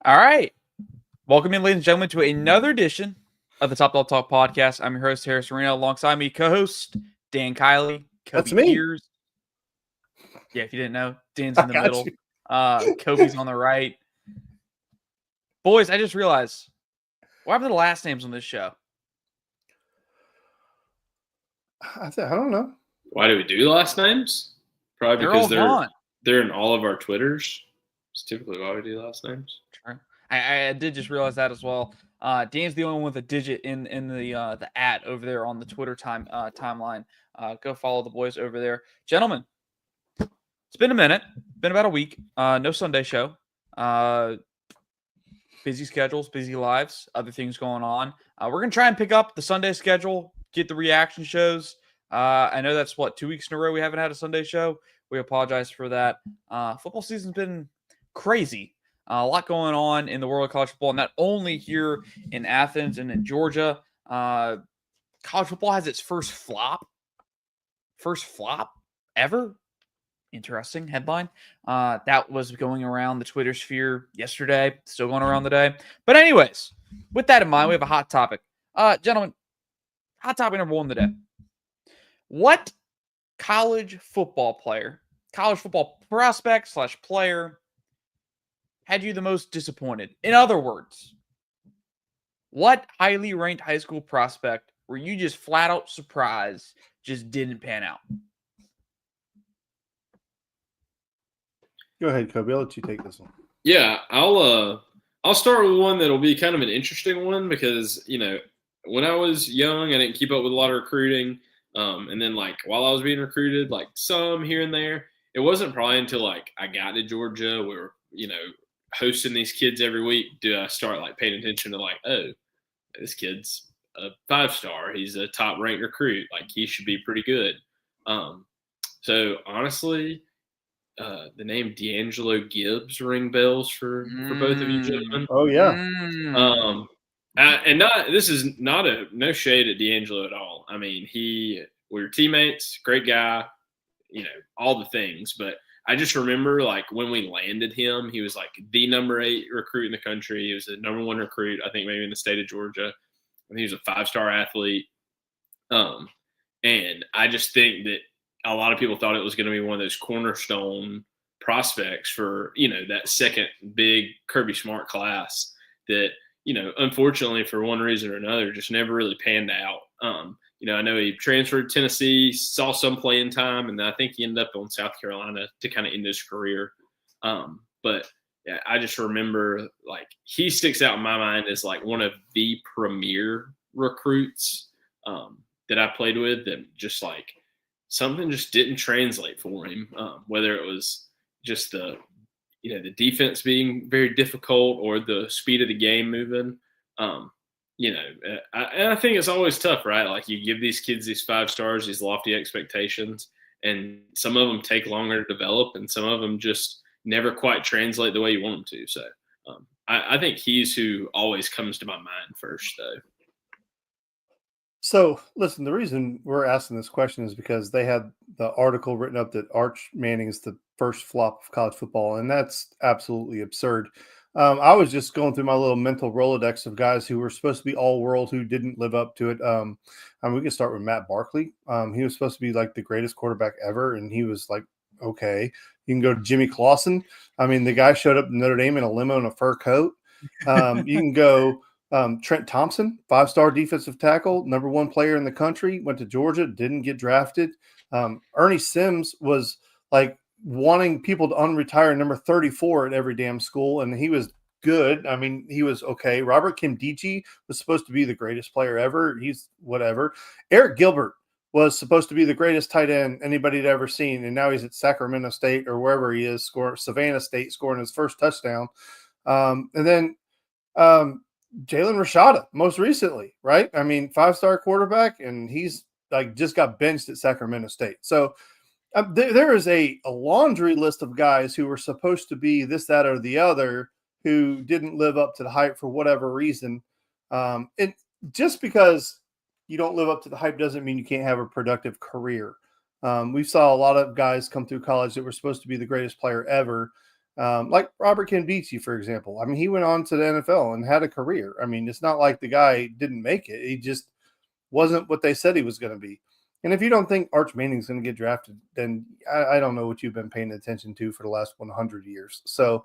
All right. Welcome in, ladies and gentlemen, to another edition of the Top Dog Talk podcast. I'm your host, Harris Arena. Alongside me, co-host Dan Kiley, That's Kobe me. Gears. Yeah, if you didn't know, Dan's I in the got middle. you. Kobe's on the right. Boys, I just realized, what happened to the last names on this show? I don't know. Why do we do last names? Probably They're all because gone. they're in all of our Twitters. It's typically why we do last names. True. I did just realize that as well. Dan's the only one with a digit in the @ over there on the Twitter timeline. Go follow the boys over there, gentlemen. It's been a minute. Been about a week. No Sunday show. Busy schedules, busy lives, other things going on. We're going to try and pick up the Sunday schedule, get the reaction shows. I know that's, 2 weeks in a row we haven't had a Sunday show. We apologize for that. Football season's been crazy. A lot going on in the world of college football, not only here in Athens and in Georgia. College football has its first flop ever. Interesting headline. That was going around the Twitter sphere yesterday, still going around today. But anyways, with that in mind, we have a hot topic. Gentlemen, hot topic number one today. What college football prospect / player had you the most disappointed? In other words, what highly ranked high school prospect were you just flat out surprised just didn't pan out? Go ahead, Kobe. I'll let you take this one. Yeah, I'll start with one that'll be kind of an interesting one because when I was young, I didn't keep up with a lot of recruiting, and then while I was being recruited, some here and there, it wasn't probably until I got to Georgia, we were hosting these kids every week, do I start paying attention to oh, this kid's a 5-star, he's a top ranked recruit, he should be pretty good. So honestly, the name D'Angelo Gibbs ring bells for both of you gentlemen. Oh yeah. And this is no shade at D'Angelo at all. I mean, we were teammates, great guy, all the things. But I just remember when we landed him, he was the number 8 recruit in the country. He was the number 1 recruit, I think maybe in the state of Georgia. And he was a 5-star athlete. And I just think that a lot of people thought it was going to be one of those cornerstone prospects for, that second big Kirby Smart class that, unfortunately for one reason or another, just never really panned out. I know he transferred to Tennessee, saw some playing time, and I think he ended up on South Carolina to kind of end his career. But yeah, I just remember he sticks out in my mind as one of the premier recruits that I played with that just something just didn't translate for him, whether it was just the defense being very difficult or the speed of the game moving. And I think it's always tough, right? You give these kids these 5 stars, these lofty expectations, and some of them take longer to develop, and some of them just never quite translate the way you want them to. So I think he's who always comes to my mind first, though. So, listen, the reason we're asking this question is because they had the article written up that Arch Manning is the first flop of college football, and that's absolutely absurd. I was just going through my little mental Rolodex of guys who were supposed to be all-world who didn't live up to it. We can start with Matt Barkley. He was supposed to be the greatest quarterback ever, and he was okay. You can go to Jimmy Clausen. I mean, the guy showed up in Notre Dame in a limo and a fur coat. You can go Trent Thompson, 5-star defensive tackle, number 1 player in the country, went to Georgia, didn't get drafted. Ernie Sims was wanting people to unretire number 34 at every damn school, and he was good. I mean, he was okay. Robert Kimdichie was supposed to be the greatest player ever. He's whatever. Eric Gilbert was supposed to be the greatest tight end anybody had ever seen, and now he's at Sacramento State or wherever he is, Savannah State, scoring his first touchdown. And then Jalen Rashada, most recently, right? I mean, 5-star quarterback, and he's just got benched at Sacramento State. So there is a laundry list of guys who were supposed to be this, that, or the other who didn't live up to the hype for whatever reason. And just because you don't live up to the hype doesn't mean you can't have a productive career. We saw a lot of guys come through college that were supposed to be the greatest player ever Like Robert Kenbichi, for example. I mean, he went on to the NFL and had a career. I mean, it's not like the guy didn't make it. He just wasn't what they said he was going to be. And if you don't think Arch Manning's going to get drafted, then I don't know what you've been paying attention to for the last 100 years. So,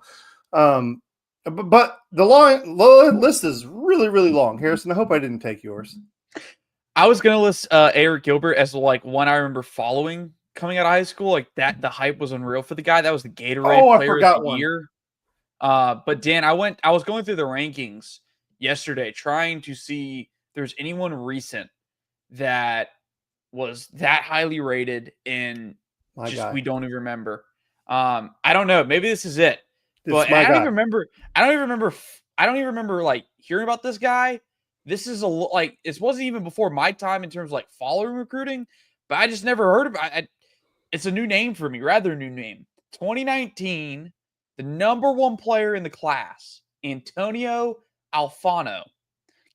but the list is really, really long. Harrison, I hope I didn't take yours. I was going to list Eric Gilbert as like one I remember following coming out of high school. Like that, the hype was unreal for the guy. That was the Gatorade Player of the Year. But Dan, I was going through the rankings yesterday trying to see if there's anyone recent that was that highly rated and we don't even remember. I don't know. Maybe this is it. But I don't even remember like hearing about this guy. This is it wasn't even before my time in terms of like following recruiting, but I just never heard about it. It's a new name for me, rather new name. 2019, the number one player in the class, Antonio Alfano,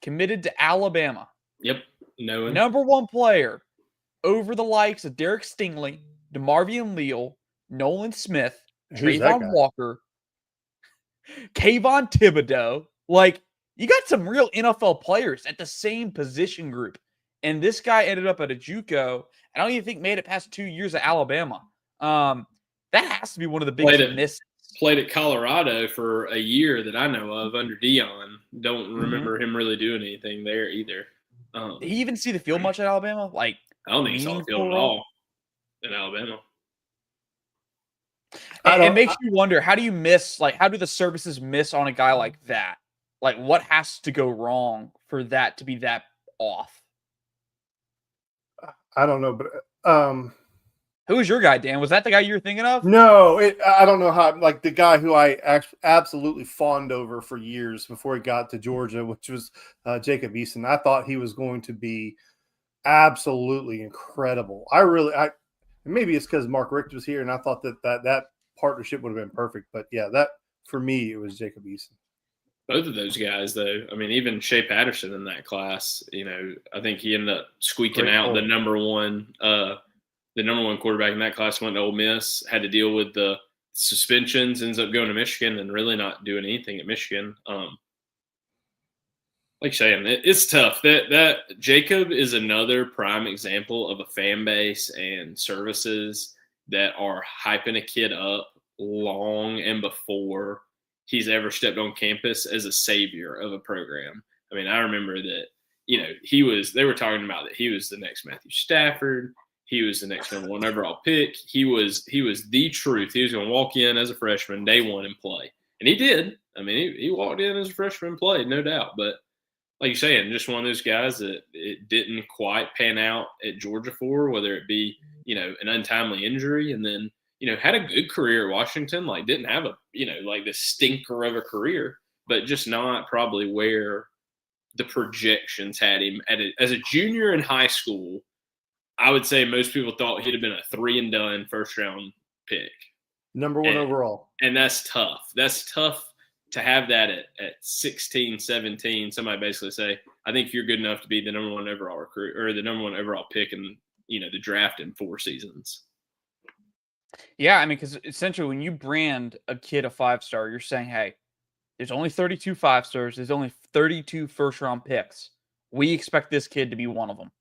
committed to Alabama. Yep. No. Number one player over the likes of Derek Stingley, DeMarvion Leal, Nolan Smith, Trayvon Walker, Kayvon Thibodeau. Like, you got some real NFL players at the same position group. And this guy ended up at a JUCO. I don't even think made it past 2 years at Alabama. That has to be one of the biggest misses. Played at Colorado for a year that I know of under Dion. Don't remember him really doing anything there either. Did he even see the field much at Alabama? Like, I don't think he saw the field at all in Alabama. It makes you wonder, how do the services miss on a guy like that? Like, what has to go wrong for that to be that off? I don't know, but who was your guy, Dan? Was that the guy you were thinking of? No, I don't know how. Like the guy who I absolutely fawned over for years before he got to Georgia, which was Jacob Eason. I thought he was going to be absolutely incredible. Maybe it's because Mark Richt was here, and I thought that partnership would have been perfect. But yeah, that for me it was Jacob Eason. Both of those guys, though. I mean, even Shea Patterson in that class. I think he ended up squeaking out the number one quarterback in that class. Went to Ole Miss, had to deal with the suspensions, ends up going to Michigan and really not doing anything at Michigan. Like saying, it's tough. That Jacob is another prime example of a fan base and services that are hyping a kid up long and before he's ever stepped on campus as a savior of a program. I mean, I remember that, they were talking about that he was the next Matthew Stafford. He was the next number one overall pick. He was the truth. He was going to walk in as a freshman day one and play. And he did. I mean, he walked in as a freshman and played, no doubt. But like you're saying, just one of those guys that it didn't quite pan out at Georgia for, whether it be, an untimely injury and then, had a good career at Washington, like didn't have like this stinker of a career, but just not probably where the projections had him as a junior in high school. I would say most people thought he'd have been a 3-and-done first-round pick. Number one overall. And that's tough. That's tough to have that at 16, 17. Somebody basically say, I think you're good enough to be the number one overall recruit or the number one overall pick in, the draft in 4 seasons. Yeah, I mean, because essentially when you brand a kid a 5-star, you're saying, hey, there's only 32 5-stars. There's only 32 first-round picks. We expect this kid to be one of them.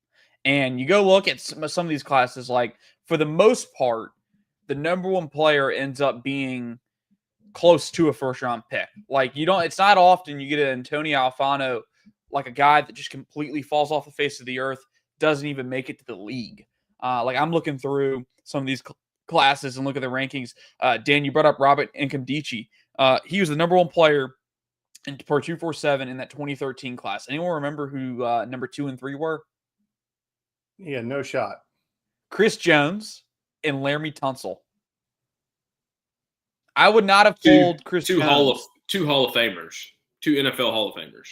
And you go look at some of these classes, like for the most part, the number one player ends up being close to a first-round pick. Like it's not often you get an Antonio Alfano, like a guy that just completely falls off the face of the earth, doesn't even make it to the league. Like I'm looking through some of these classes and look at the rankings. Dan, you brought up Robert Nkemdiche. He was the number one player per 247 in that 2013 class. Anyone remember who number 2 and 3 were? Yeah, no shot. Chris Jones and Laramie Tunsil. I would not have pulled Chris Jones. Two Hall of Famers, 2 NFL Hall of Famers,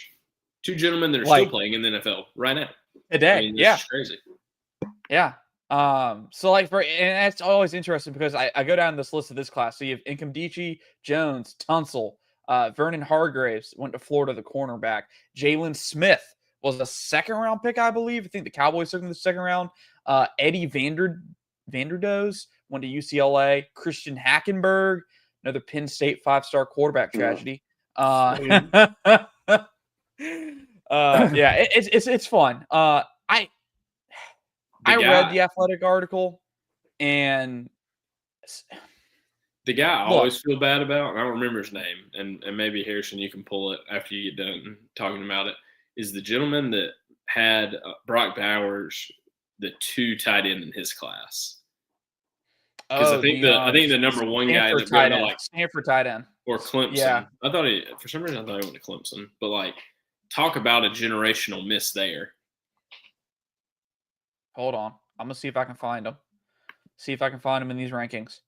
2 gentlemen that are still playing in the NFL right now. Today, I mean, this is crazy. Yeah. So and that's always interesting because I go down this list of this class. So you have Nkemdiche, Jones, Tunsil, Vernon Hargraves went to Florida, the cornerback. Jalen Smith was a 2nd-round pick, I believe. I think the Cowboys took him in the 2nd round. Eddie Vanderdoes went to UCLA. Christian Hackenberg, another Penn State 5-star quarterback tragedy. It's fun. I read the Athletic article, and the guy I always feel bad about, and I don't remember his name, and maybe Harrison, you can pull it after you get done talking about it, is the gentleman that had Brock Bowers, the 2 tight end in his class. Because I think the number 1 guy ended up going to like Stanford tight end or Clemson. Yeah. I thought for some reason I thought he went to Clemson, but like talk about a generational miss there. Hold on, I'm gonna see if I can find him. See if I can find him in these rankings.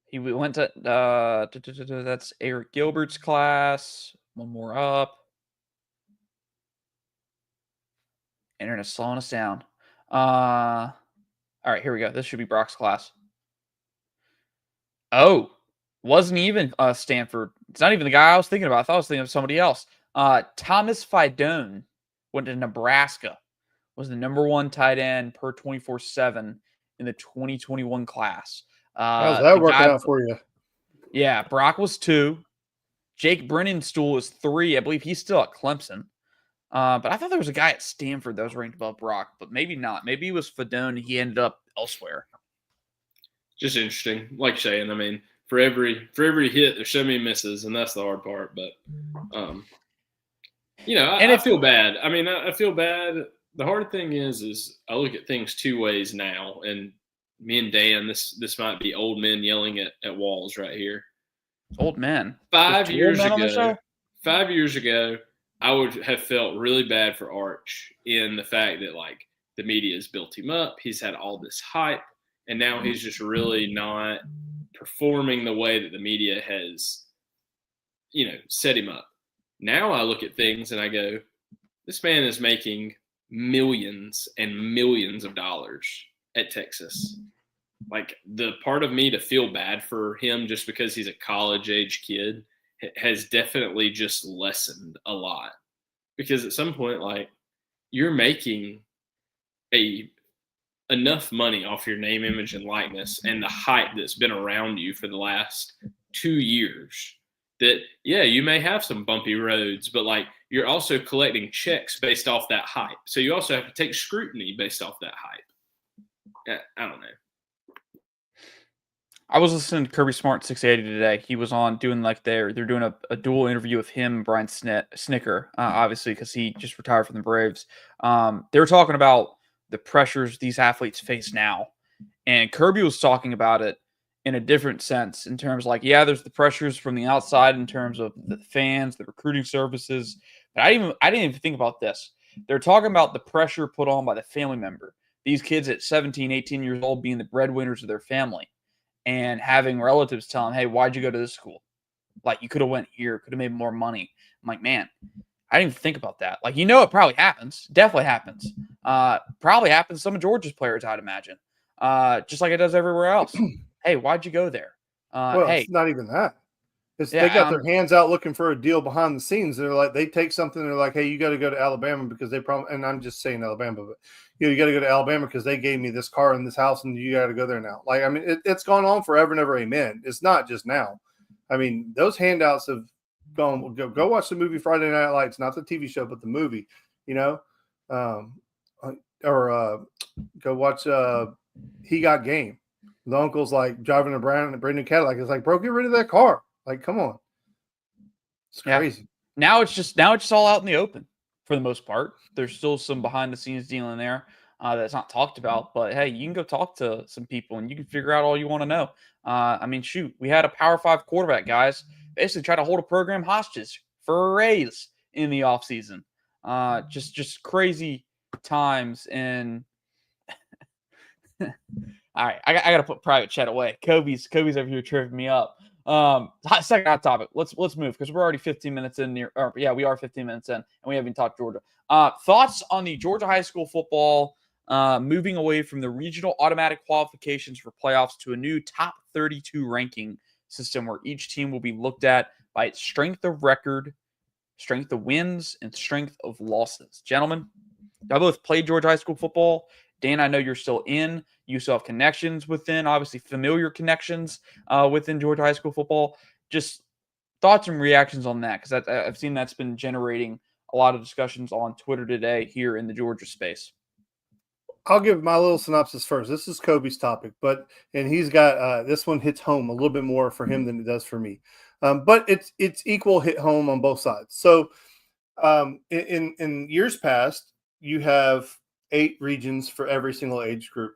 He went to that's Eric Gilbert's class. One more up. Internet's slowing us down. All right, here we go. This should be Brock's class. Oh, wasn't even Stanford. It's not even the guy I was thinking about. I thought I was thinking of somebody else. Thomas Fidone went to Nebraska. Was the number 1 tight end per 24/7 in the 2021 class. How's that working out for you? Yeah, Brock was 2. Jake Brennenstuhl was 3. I believe he's still at Clemson. But I thought there was a guy at Stanford that was ranked above Brock, but maybe not. Maybe it was Fidone. He ended up elsewhere. Just interesting. Like you're saying, I mean, for every hit, there's so many misses, and that's the hard part. But, I feel bad. I mean, I feel bad. The hard thing is I look at things 2 ways now, and me and Dan, this might be old men yelling at walls right here. Old men. 5 years ago, I would have felt really bad for Arch in the fact that like the media has built him up. He's had all this hype, and now he's just really not performing the way that the media has, set him up. Now I look at things and I go, this man is making millions and millions of dollars at Texas. Like, the part of me to feel bad for him just because he's a college-age kid has definitely just lessened a lot. Because at some point, like, you're making enough money off your name, image, and likeness and the hype that's been around you for the last 2 years that, yeah, you may have some bumpy roads, but, like, you're also collecting checks based off that hype. So you also have to take scrutiny based off that hype. Yeah, I don't know. I was listening to Kirby Smart 680 today. He was on doing like they're doing a dual interview with him and Brian Snicker, obviously, because he just retired from the Braves. They were talking about the pressures these athletes face now. And Kirby was talking about it in a different sense in terms like, yeah, there's the pressures from the outside in terms of the fans, the recruiting services. But I didn't even think about this. They're talking about the pressure put on by the family member. These kids at 17, 18 years old being the breadwinners of their family and having relatives tell them, hey, why'd you go to this school? Like, you could have went here, could have made more money. I'm like, man, I didn't even think about that. Like, it probably happens. Definitely happens. Probably happens to some of Georgia's players, I'd imagine. Just like it does everywhere else. Hey, why'd you go there? It's not even that. They got their hands out looking for a deal behind the scenes. They're like, they take something. They're like, hey, you got to go to Alabama because they probably, and I'm just saying Alabama, but you got to go to Alabama because they gave me this car and this house, and you got to go there now. Like, I mean, it's gone on forever and ever. Amen. It's not just now. I mean, those handouts have gone. Go watch the movie Friday Night Lights, not the TV show, but the movie. Or go watch He Got Game. The uncle's like driving a brand new Cadillac. It's like, bro, get rid of that car. Like, come on. It's crazy. Now it's just all out in the open for the most part. There's still some behind the scenes dealing there that's not talked about. But hey, you can go talk to some people and you can figure out all you want to know. I mean, shoot, we had a Power 5 quarterback, guys, basically try to hold a program hostage for a raise in the offseason. Just crazy times. And all right, I got to put private chat away. Kobe's over here tripping me up. Second hot topic. Let's move because we're already 15 minutes in there. We are 15 minutes in, and we haven't talked Georgia. Thoughts on the Georgia high school football moving away from the regional automatic qualifications for playoffs to a new top 32 ranking system where each team will be looked at by its strength of record, strength of wins, and strength of losses. Gentlemen, I both played Georgia high school football, Dan, I know you're still in. You still have connections within, obviously familiar connections within Georgia high school football. Just thoughts and reactions on that, because I've seen that's been generating a lot of discussions on Twitter today here in the Georgia space. I'll give my little synopsis first. This is Kobe's topic, and he's got this one hits home a little bit more for him than it does for me. But it's equal hit home on both sides. So in years past, you have 8 regions for every single age group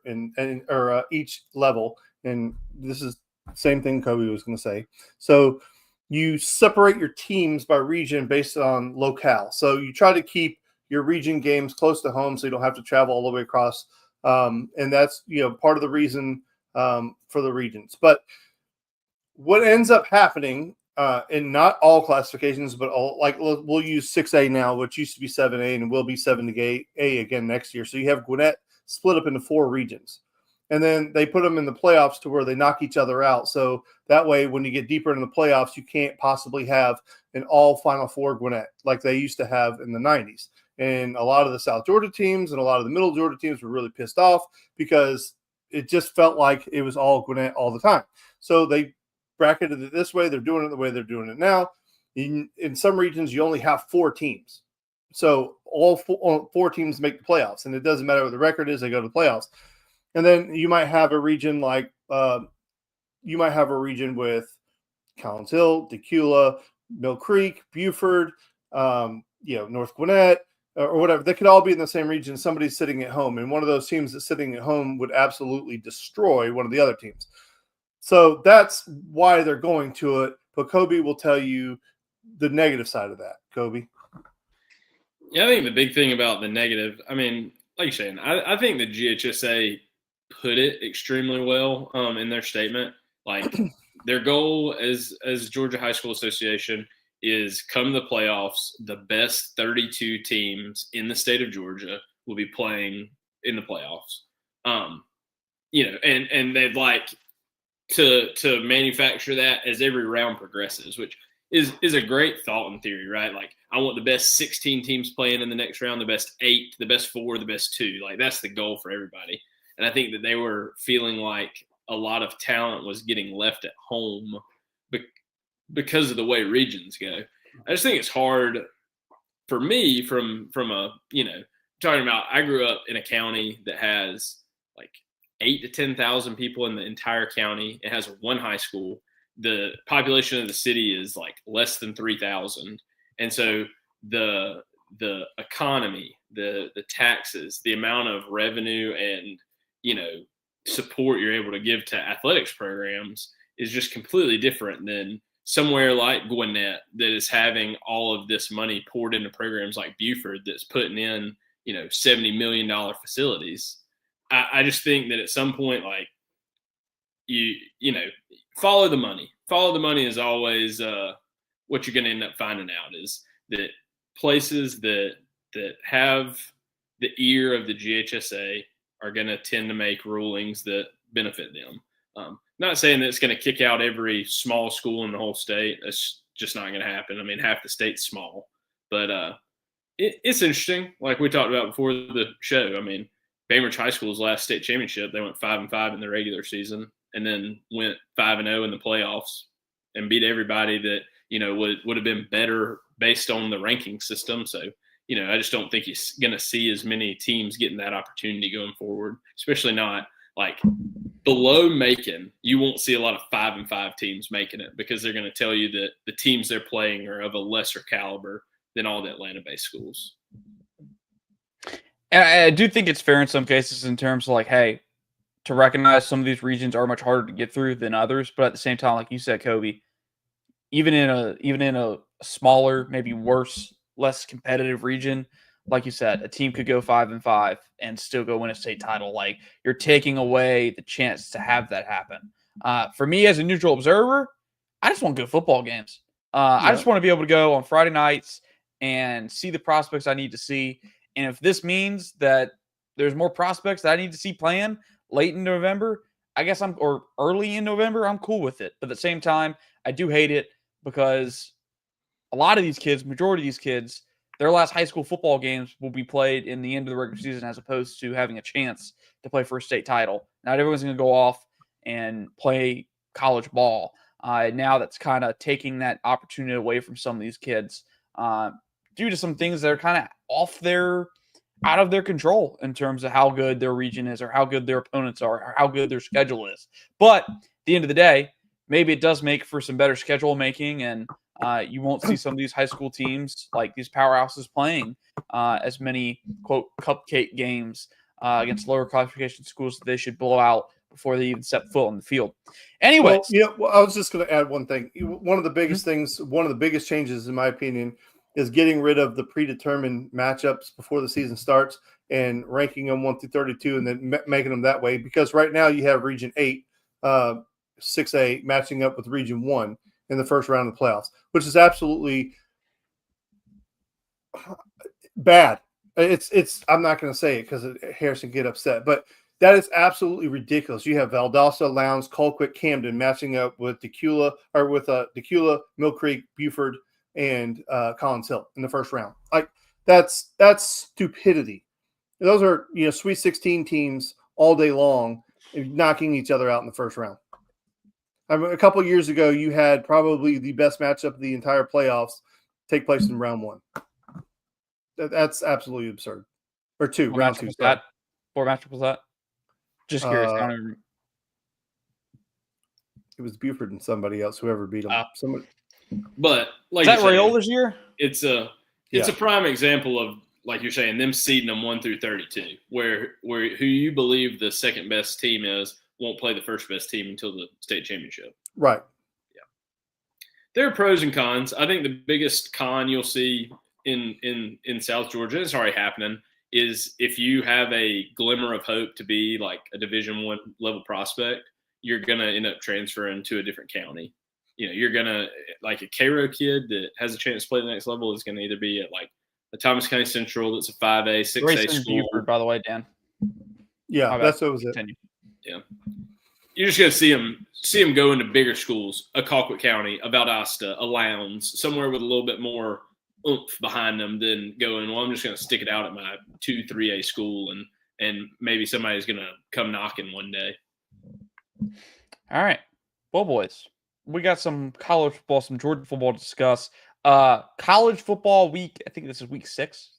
or each level, and this is the same thing Kobe was going to say. So you separate your teams by region based on locale. So you try to keep your region games close to home so you don't have to travel all the way across. And that's, part of the reason for the regions. But what ends up happening in not all classifications, but all, like we'll use 6A now, which used to be 7A and will be 7A again next year. So you have Gwinnett split up into 4 regions. And then they put them in the playoffs to where they knock each other out. So that way, when you get deeper into the playoffs, you can't possibly have an all Final Four Gwinnett like they used to have in the 90s. And a lot of the South Georgia teams and a lot of the Middle Georgia teams were really pissed off because it just felt like it was all Gwinnett all the time. So they bracketed it this way. They're doing it the way they're doing it now. In some regions, you only have 4 teams. So all 4 teams make the playoffs. And it doesn't matter what the record is, they go to the playoffs. And then you might have a region with Collins Hill, Decula, Mill Creek, Buford, North Gwinnett, or whatever. They could all be in the same region. Somebody's sitting at home, and one of those teams that's sitting at home would absolutely destroy one of the other teams. So that's why they're going to it. But Kobe will tell you the negative side of that. Kobe. Yeah, I think the big thing about the negative, I mean, like you're saying, I think the GHSA put it extremely well in their statement. Like their goal as Georgia High School Association is come the playoffs, the best 32 teams in the state of Georgia will be playing in the playoffs. And they'd like to manufacture that as every round progresses, which is a great thought in theory, right? Like I want the best 16 teams playing in the next round, the best 8, the best 4, the best 2. Like that's the goal for everybody. And I think that they were feeling like a lot of talent was getting left at home because of the way regions go. I just think it's hard for me from a, talking about, I grew up in a county that has like 8 to 10,000 people in the entire county. It has 1 high school. The population of the city is like less than 3,000. And so the economy, the taxes, the amount of revenue and, support you're able to give to athletics programs is just completely different than somewhere like Gwinnett that is having all of this money poured into programs like Buford that's putting in, $70 million facilities. I just think that at some point, like you follow the money. Follow the money is always what you're going to end up finding out is that places that have the ear of the GHSA are going to tend to make rulings that benefit them. Not saying that it's going to kick out every small school in the whole state. That's just not going to happen. I mean, half the state's small, but it's interesting. Like we talked about before the show. I mean, Bainbridge High School's last state championship, they went 5-5 in the regular season, and then went 5-0 in the playoffs, and beat everybody that would have been better based on the ranking system. So. I just don't think he's going to see as many teams getting that opportunity going forward, especially not like below Macon. You won't see a lot of 5-5 teams making it because they're going to tell you that the teams they're playing are of a lesser caliber than all the Atlanta-based schools. And I do think it's fair in some cases in terms of like, hey, to recognize some of these regions are much harder to get through than others. But at the same time, like you said, Kobe, even in a smaller, maybe worse, less competitive region, like you said, a team could go 5-5 and still go win a state title. Like you're taking away the chance to have that happen. For me as a neutral observer, I just want good football games. I just want to be able to go on Friday nights and see the prospects I need to see. And if this means that there's more prospects that I need to see playing late in November, or early in November, I'm cool with it. But at the same time, I do hate it because a lot of these kids, majority of these kids, their last high school football games will be played in the end of the regular season as opposed to having a chance to play for a state title. Not everyone's going to go off and play college ball. Now that's kind of taking that opportunity away from some of these kids due to some things that are kind of out of their control in terms of how good their region is or how good their opponents are or how good their schedule is. But at the end of the day, maybe it does make for some better schedule making, and you won't see some of these high school teams like these powerhouses playing as many, quote, cupcake games against lower classification schools that they should blow out before they even step foot on the field. Anyways. I was just going to add one thing. One of the biggest things, one of the biggest changes, in my opinion, is getting rid of the predetermined matchups before the season starts and ranking them 1 through 32 and then making them that way. Because right now you have Region 8, 6A matching up with Region 1 in the first round of the playoffs, which is absolutely bad. It's I'm not going to say it because Harrison get upset, but that is absolutely ridiculous. You have Valdosta, Lowndes, Colquitt, Camden matching up with Decula, Mill Creek, Buford, and Collins Hill in the first round. Like that's stupidity. Those are Sweet 16 teams all day long knocking each other out in the first round. I mean, a couple of years ago, you had probably the best matchup of the entire playoffs take place in round 1. That's absolutely absurd. Or 2, round 2. What matchup was that? Just curious. It was Buford and somebody else, whoever beat them. But like, is that Rayola's year? It's a prime example of, like you're saying, them seeding them 1 through 32, where who you believe the second best team is won't play the first best team until the state championship. Right. Yeah. There are pros and cons. I think the biggest con you'll see in South Georgia, and it's already happening, is if you have a glimmer of hope to be like a Division I level prospect, you're gonna end up transferring to a different county. You're gonna, like, a Cairo kid that has a chance to play the next level is gonna either be at like a Thomas County Central that's a 5A, 6A Grayson school. Buford, by the way, Dan. Yeah, that's what was it. Yeah, you're just gonna see him go into bigger schools, a Colquitt County, a Valdosta, a Lowndes, somewhere with a little bit more oomph behind them than going, well, I'm just gonna stick it out at my 2, 3A school and maybe somebody's gonna come knocking one day. All right, well, boys, we got some college football, some Georgia football to discuss. College football week, I think this is week 6.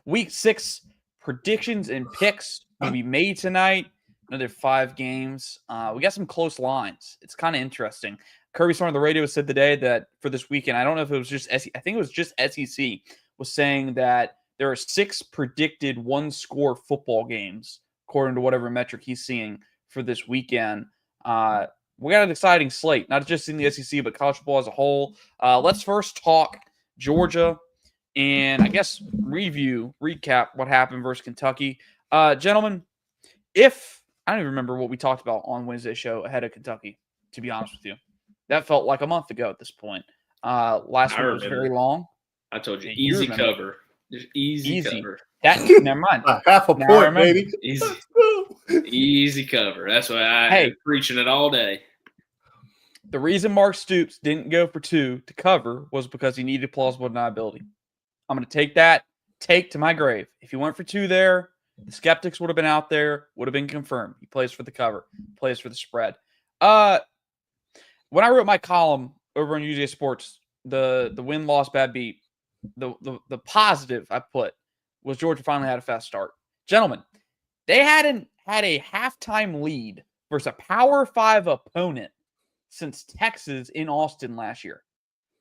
Week 6 predictions and picks will be made tonight. Another 5 games. We got some close lines. It's kind of interesting. Kirby Smart on the radio said today that for this weekend, I don't know if it was just SEC, I think it was just SEC, was saying that there are 6 predicted 1-score football games, according to whatever metric he's seeing for this weekend. We got an exciting slate, not just in the SEC, but college football as a whole. Let's first talk Georgia and I guess recap what happened versus Kentucky. Gentlemen, I don't even remember what we talked about on Wednesday's show ahead of Kentucky, to be honest with you. That felt like a month ago at this point. Last week was very long. I told you, easy cover. Just easy cover. Never mind. Half a point, baby. Easy cover. That's why I'm preaching it all day. The reason Mark Stoops didn't go for 2 to cover was because he needed plausible deniability. I'm going to take that to my grave. If he went for 2 there, the skeptics would have been out there, would have been confirmed. He plays for the cover, plays for the spread. When I wrote my column over on UJ Sports, the win, loss, bad beat, the positive I put was Georgia finally had a fast start. Gentlemen, they hadn't had a halftime lead versus a Power 5 opponent since Texas in Austin last year.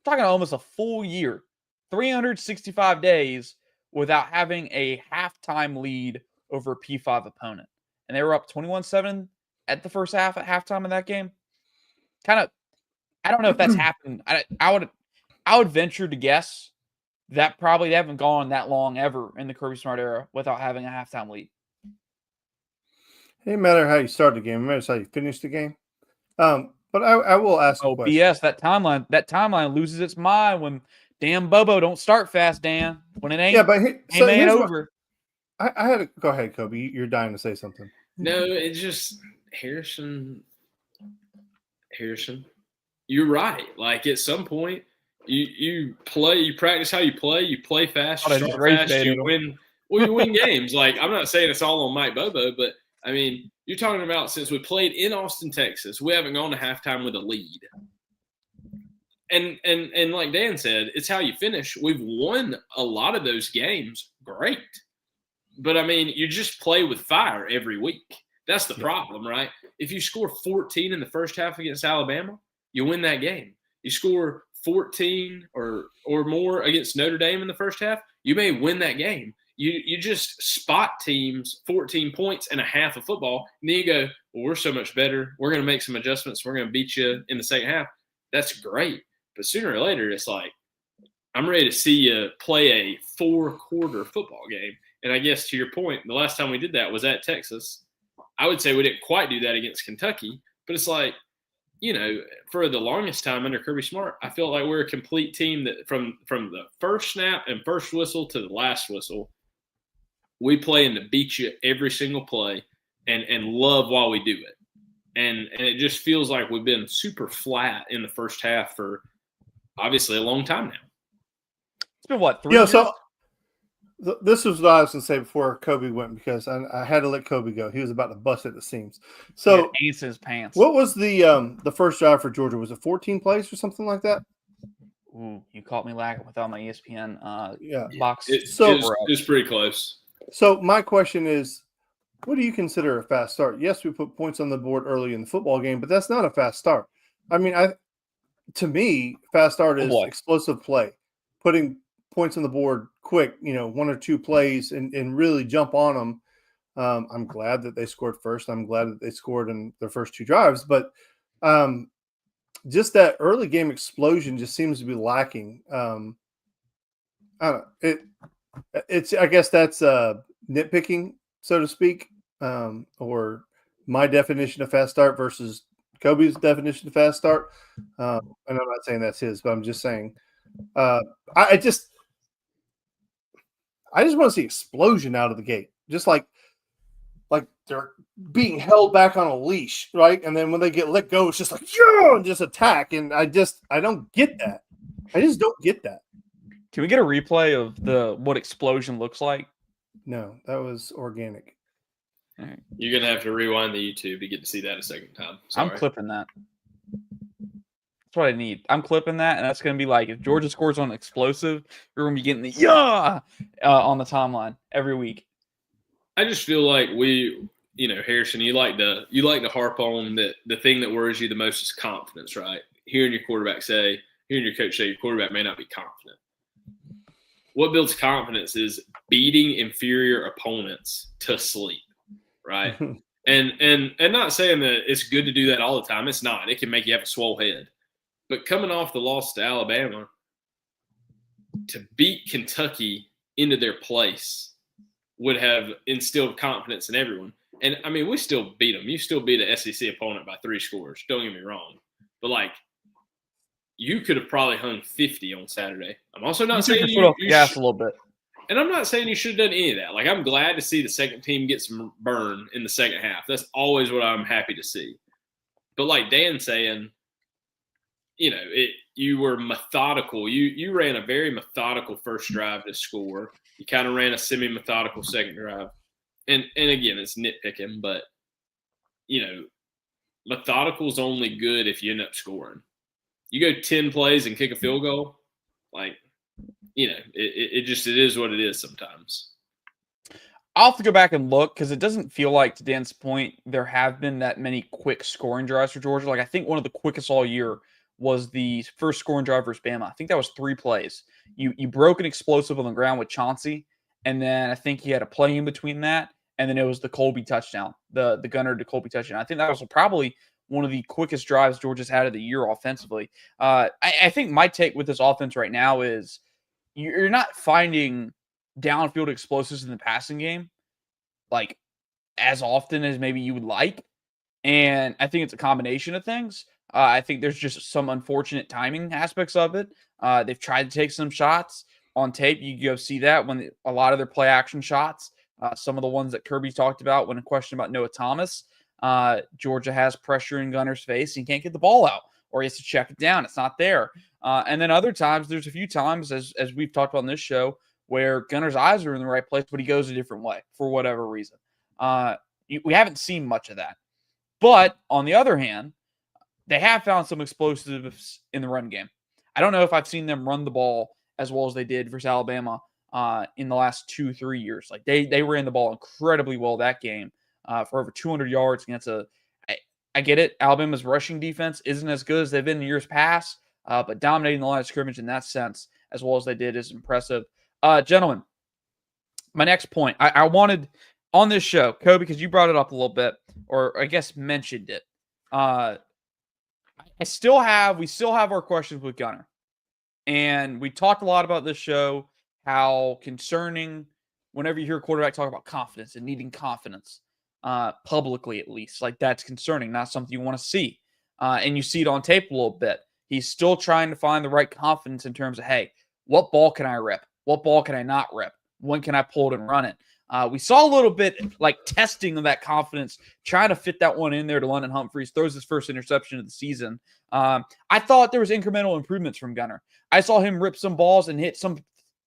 I'm talking almost a full year, 365 days without having a halftime lead over a P5 opponent. And they were up 21-7 at the first half at halftime in that game. I don't know if that's happened. I would venture to guess that probably they haven't gone that long ever in the Kirby Smart era without having a halftime lead. It didn't matter how you start the game. It matters how you finish the game. But I will ask a question. BS, that timeline loses its mind when damn Bobo don't start fast, Dan. When it ain't, ain't over. I had to go ahead, Kobe. You're dying to say something. No, it's just Harrison. You're right. Like, at some point, You play, you practice how you play fast, Oh, you they start race fast, baited you them. win. Well, you win games. Like, I'm not saying it's all on Mike Bobo, but I mean, you're talking about since we played in Austin, Texas, we haven't gone to halftime with a lead. And like Dan said, it's how you finish. We've won a lot of those games, great. But I mean, you just play with fire every week. That's the problem, right? If you score 14 in the first half against Alabama, you win that game. You score 14 or more against Notre Dame in the first half, you may win that game. You just spot teams 14 points and a half of football, and then you go, well, we're so much better. We're going to make some adjustments. We're going to beat you in the second half. That's great. But sooner or later, it's like, I'm ready to see you play a 4-quarter football game. And I guess to your point, the last time we did that was at Texas. I would say we didn't quite do that against Kentucky, but it's like, you know, for the longest time under Kirby Smart, I felt like we're a complete team that from the first snap and first whistle to the last whistle, we play in to beat you every single play and love while we do it. And it just feels like we've been super flat in the first half for obviously a long time now. It's been what, 3 Yeah, years? so this was what I was going to say before Kobe went, because I had to let Kobe go. He was about to bust at the seams. So He had ace in his pants. what was the first drive for Georgia? Was it 14 plays or something like that? Ooh, you caught me lacking without my ESPN Yeah. box. It was pretty close. So my question is, what do you consider a fast start? Yes, we put points on the board early in the football game, but that's not a fast start. I mean, to me, fast start is explosive play, putting points on the board quick, 1 or 2 plays and really jump on them. I'm glad that they scored first. I'm glad that they scored in their first 2 drives, but just that early game explosion just seems to be lacking. I don't know. I guess that's nitpicking, so to speak, or my definition of fast start versus Kobe's definition of fast start. And I'm not saying that's his, but I'm just saying I just want to see explosion out of the gate, just like they're being held back on a leash, right? And then when they get let go, it's just like, yeah, and just attack. And I don't get that. I just don't get that. Can we get a replay of what explosion looks like? No, that was organic. All right. You're going to have to rewind the YouTube to get to see that a second time. Sorry. I'm clipping that. That's what I need. I'm clipping that, and that's going to be like, if Georgia scores on explosive, you're going to be getting the on the timeline every week. I just feel like Harrison, you like to harp on that the thing that worries you the most is confidence, right? Hearing your coach say your quarterback may not be confident. What builds confidence is beating inferior opponents to sleep, right? and not saying that it's good to do that all the time. It's not. It can make you have a swole head. But coming off the loss to Alabama, to beat Kentucky into their place would have instilled confidence in everyone. And, I mean, we still beat them. You still beat an SEC opponent by 3 scores. Don't get me wrong. But, you could have probably hung 50 on Saturday. I'm also not saying you off the gas a little bit. And I'm not saying you should have done any of that. I'm glad to see the second team get some burn in the second half. That's always what I'm happy to see. But like Dan's saying, you were methodical. You ran a very methodical first drive to score. You kind of ran a semi-methodical second drive. And again, it's nitpicking, but, methodical is only good if you end up scoring. You go 10 plays and kick a field goal, it is what it is sometimes. I'll have to go back and look, because it doesn't feel like, to Dan's point, there have been that many quick scoring drives for Georgia. I think one of the quickest all year was the first scoring drive versus Bama. I think that was 3 plays. You broke an explosive on the ground with Chauncey, and then I think he had a play in between that, and then it was the Colby touchdown, the Gunner to Colby touchdown. I think that was probably one of the quickest drives Georgia's had of the year offensively. I think my take with this offense right now is you're not finding downfield explosives in the passing game as often as maybe you would like. And I think it's a combination of things. I think there's just some unfortunate timing aspects of it. They've tried to take some shots on tape. You go see that when a lot of their play action shots, some of the ones that Kirby talked about when a question about Noah Thomas, Georgia has pressure in Gunner's face and he can't get the ball out. or he has to check it down. It's not there. And then other times, there's a few times, as we've talked about on this show, where Gunner's eyes are in the right place, but he goes a different way for whatever reason. We haven't seen much of that. But on the other hand, they have found some explosives in the run game. I don't know if I've seen them run the ball as well as they did versus Alabama in the last 2-3 years. Like they ran the ball incredibly well that game for over 200 yards against I get it. Alabama's rushing defense isn't as good as they've been in years past, but dominating the line of scrimmage in that sense as well as they did is impressive. Gentlemen, my next point, I wanted on this show, Kobe, because you brought it up a little bit, or I guess mentioned it. We still have our questions with Gunner. And we talked a lot about this show, how concerning whenever you hear a quarterback talk about confidence and needing confidence, publicly at least, like that's concerning, not something you want to see. And you see it on tape a little bit. He's still trying to find the right confidence in terms of, hey, what ball can I rip? What ball can I not rip? When can I pull it and run it? We saw a little bit like testing of that confidence, trying to fit that one in there to London Humphreys, throws his first interception of the season. I thought there was incremental improvements from Gunner. I saw him rip some balls and hit some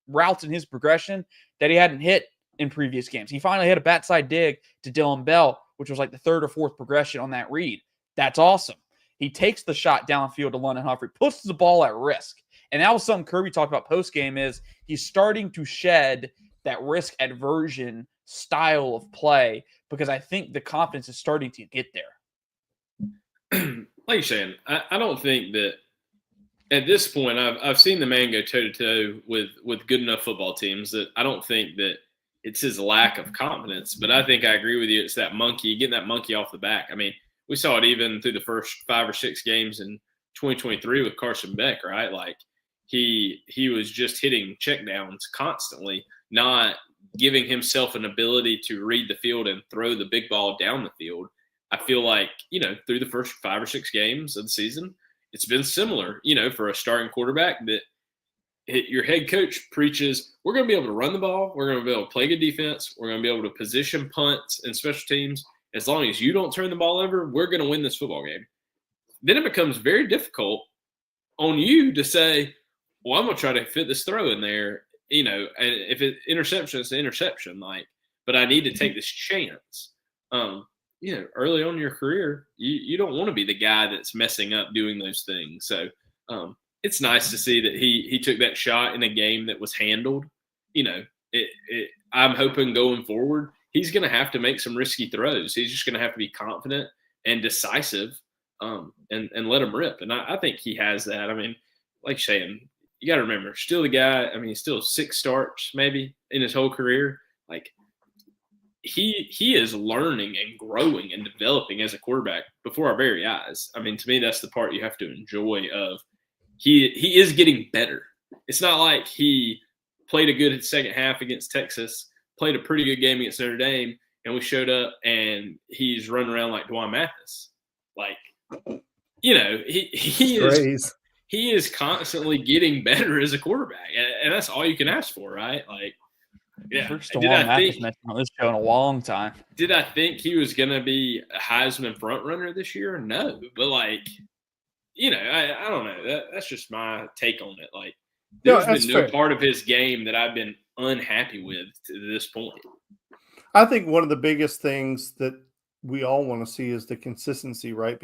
routes in his progression that he hadn't hit in previous games. He finally hit a backside dig to Dylan Bell, which was like the third or fourth progression on that read. That's awesome. He takes the shot downfield to London Humphrey, puts the ball at risk. And that was something Kirby talked about post-game is he's starting to shed that risk aversion style of play because I think the confidence is starting to get there. Like you're saying, I don't think that at this point I've seen the man go toe-to-toe with good enough football teams that I don't think that it's his lack of confidence. But I think I agree with you. It's that monkey, getting that monkey off the back. I mean, we saw it even through the first 5 or 6 games in 2023 with Carson Beck, right? Like he was just hitting checkdowns constantly, not giving himself an ability to read the field and throw the big ball down the field. I feel like, through the first 5 or 6 games of the season, it's been similar, for a starting quarterback that your head coach preaches, we're going to be able to run the ball. We're going to be able to play good defense. We're going to be able to position punts and special teams. As long as you don't turn the ball over, we're going to win this football game. Then it becomes very difficult on you to say, well, I'm going to try to fit this throw in there. And if it's interception, it's an interception. But I need to take this chance. Early on in your career, you don't want to be the guy that's messing up doing those things. So it's nice to see that he took that shot in a game that was handled. I'm hoping going forward, he's going to have to make some risky throws. He's just going to have to be confident and decisive, and let him rip. And I think he has that. I mean, like you're saying, you got to remember, still the guy. I mean, he's still 6 starts maybe in his whole career. Like he is learning and growing and developing as a quarterback before our very eyes. I mean, to me, that's the part you have to enjoy. Of he is getting better. It's not like he played a good second half against Texas, played a pretty good game against Notre Dame, and we showed up and he's running around like Dwan Mathis. Like, he is constantly getting better as a quarterback, and that's all you can ask for, right? Like, yeah. First Dwan Mathis mentioned on this show in a long time. Did I think he was going to be a Heisman front runner this year? No, but I don't know. That's just my take on it. Like, there's been no part of his game that I've been unhappy with to this point. I think one of the biggest things that we all want to see is the consistency, right?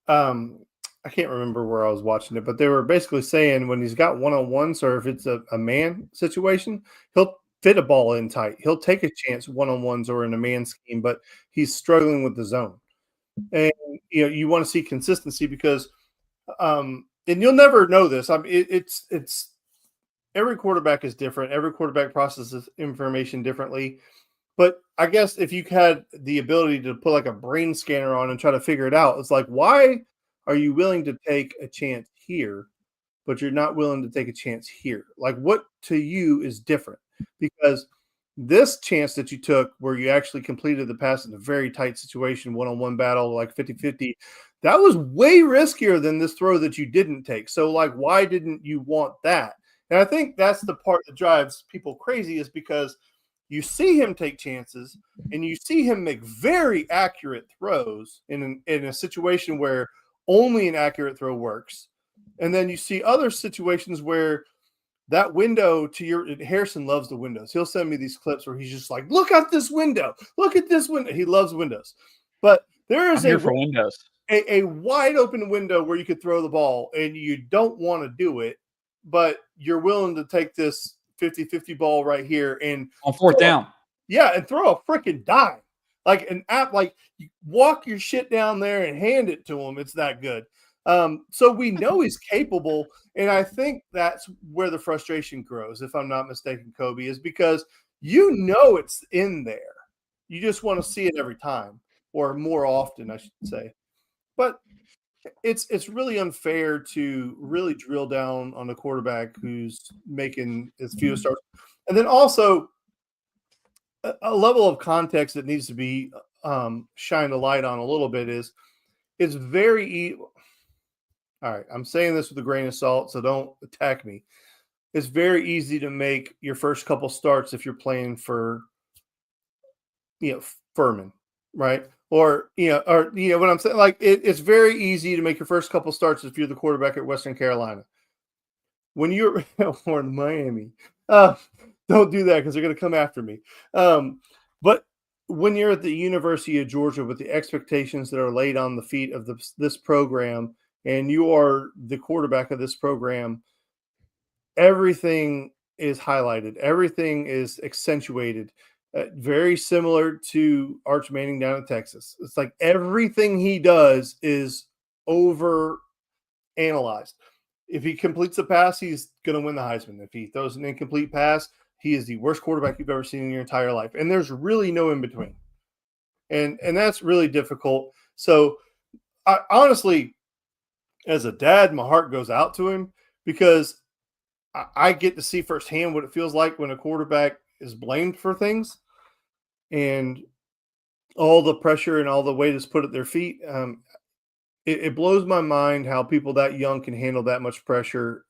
I can't remember where I was watching it, but they were basically saying when he's got one-on-ones or if it's a man situation, he'll fit a ball in tight. He'll take a chance one-on-ones or in a man scheme, but he's struggling with the zone. And, you want to see consistency because and you'll never know this. I mean, it's every quarterback is different. Every quarterback processes information differently. But I guess if you had the ability to put like a brain scanner on and try to figure it out, it's like, why are you willing to take a chance here, but you're not willing to take a chance here? Like, what to you is different? Because this chance that you took where you actually completed the pass in a very tight situation, one-on-one battle, like 50-50, that was way riskier than this throw that you didn't take. So, like, why didn't you want that? And I think that's the part that drives people crazy is because you see him take chances and you see him make very accurate throws in a situation where only an accurate throw works. And then you see other situations where that window Harrison loves the windows. He'll send me these clips where he's just like, look at this window. Look at this window. He loves windows. But there is I'm here for windows. A wide open window where you could throw the ball and you don't want to do it, but you're willing to take this 50-50 ball right here and on fourth down. And throw a freaking dime. Like an app, like you walk your shit down there and hand it to him. It's that good. So we know he's capable, and I think that's where the frustration grows, if I'm not mistaken, Kobe, is because it's in there. You just want to see it every time, or more often, I should say. But it's really unfair to really drill down on a quarterback who's making as few starts. And then also a level of context that needs to be shined a light on a little bit is it's very all right, I'm saying this with a grain of salt, so don't attack me. It's very easy to make your first couple starts if you're playing for, Furman, right? Or what I'm saying? Like, it's very easy to make your first couple starts if you're the quarterback at Western Carolina. When you're or Miami, don't do that because they're going to come after me. But when you're at the University of Georgia with the expectations that are laid on the feet of this program, and you are the quarterback of this program, everything is highlighted. Everything is accentuated. Very similar to Arch Manning down in Texas. It's like everything he does is over analyzed. If he completes a pass, he's going to win the Heisman. If he throws an incomplete pass, he is the worst quarterback you've ever seen in your entire life. And there's really no in between. And that's really difficult. So I honestly, as a dad, my heart goes out to him because I get to see firsthand what it feels like when a quarterback is blamed for things and all the pressure and all the weight is put at their feet. It blows my mind how people that young can handle that much pressure.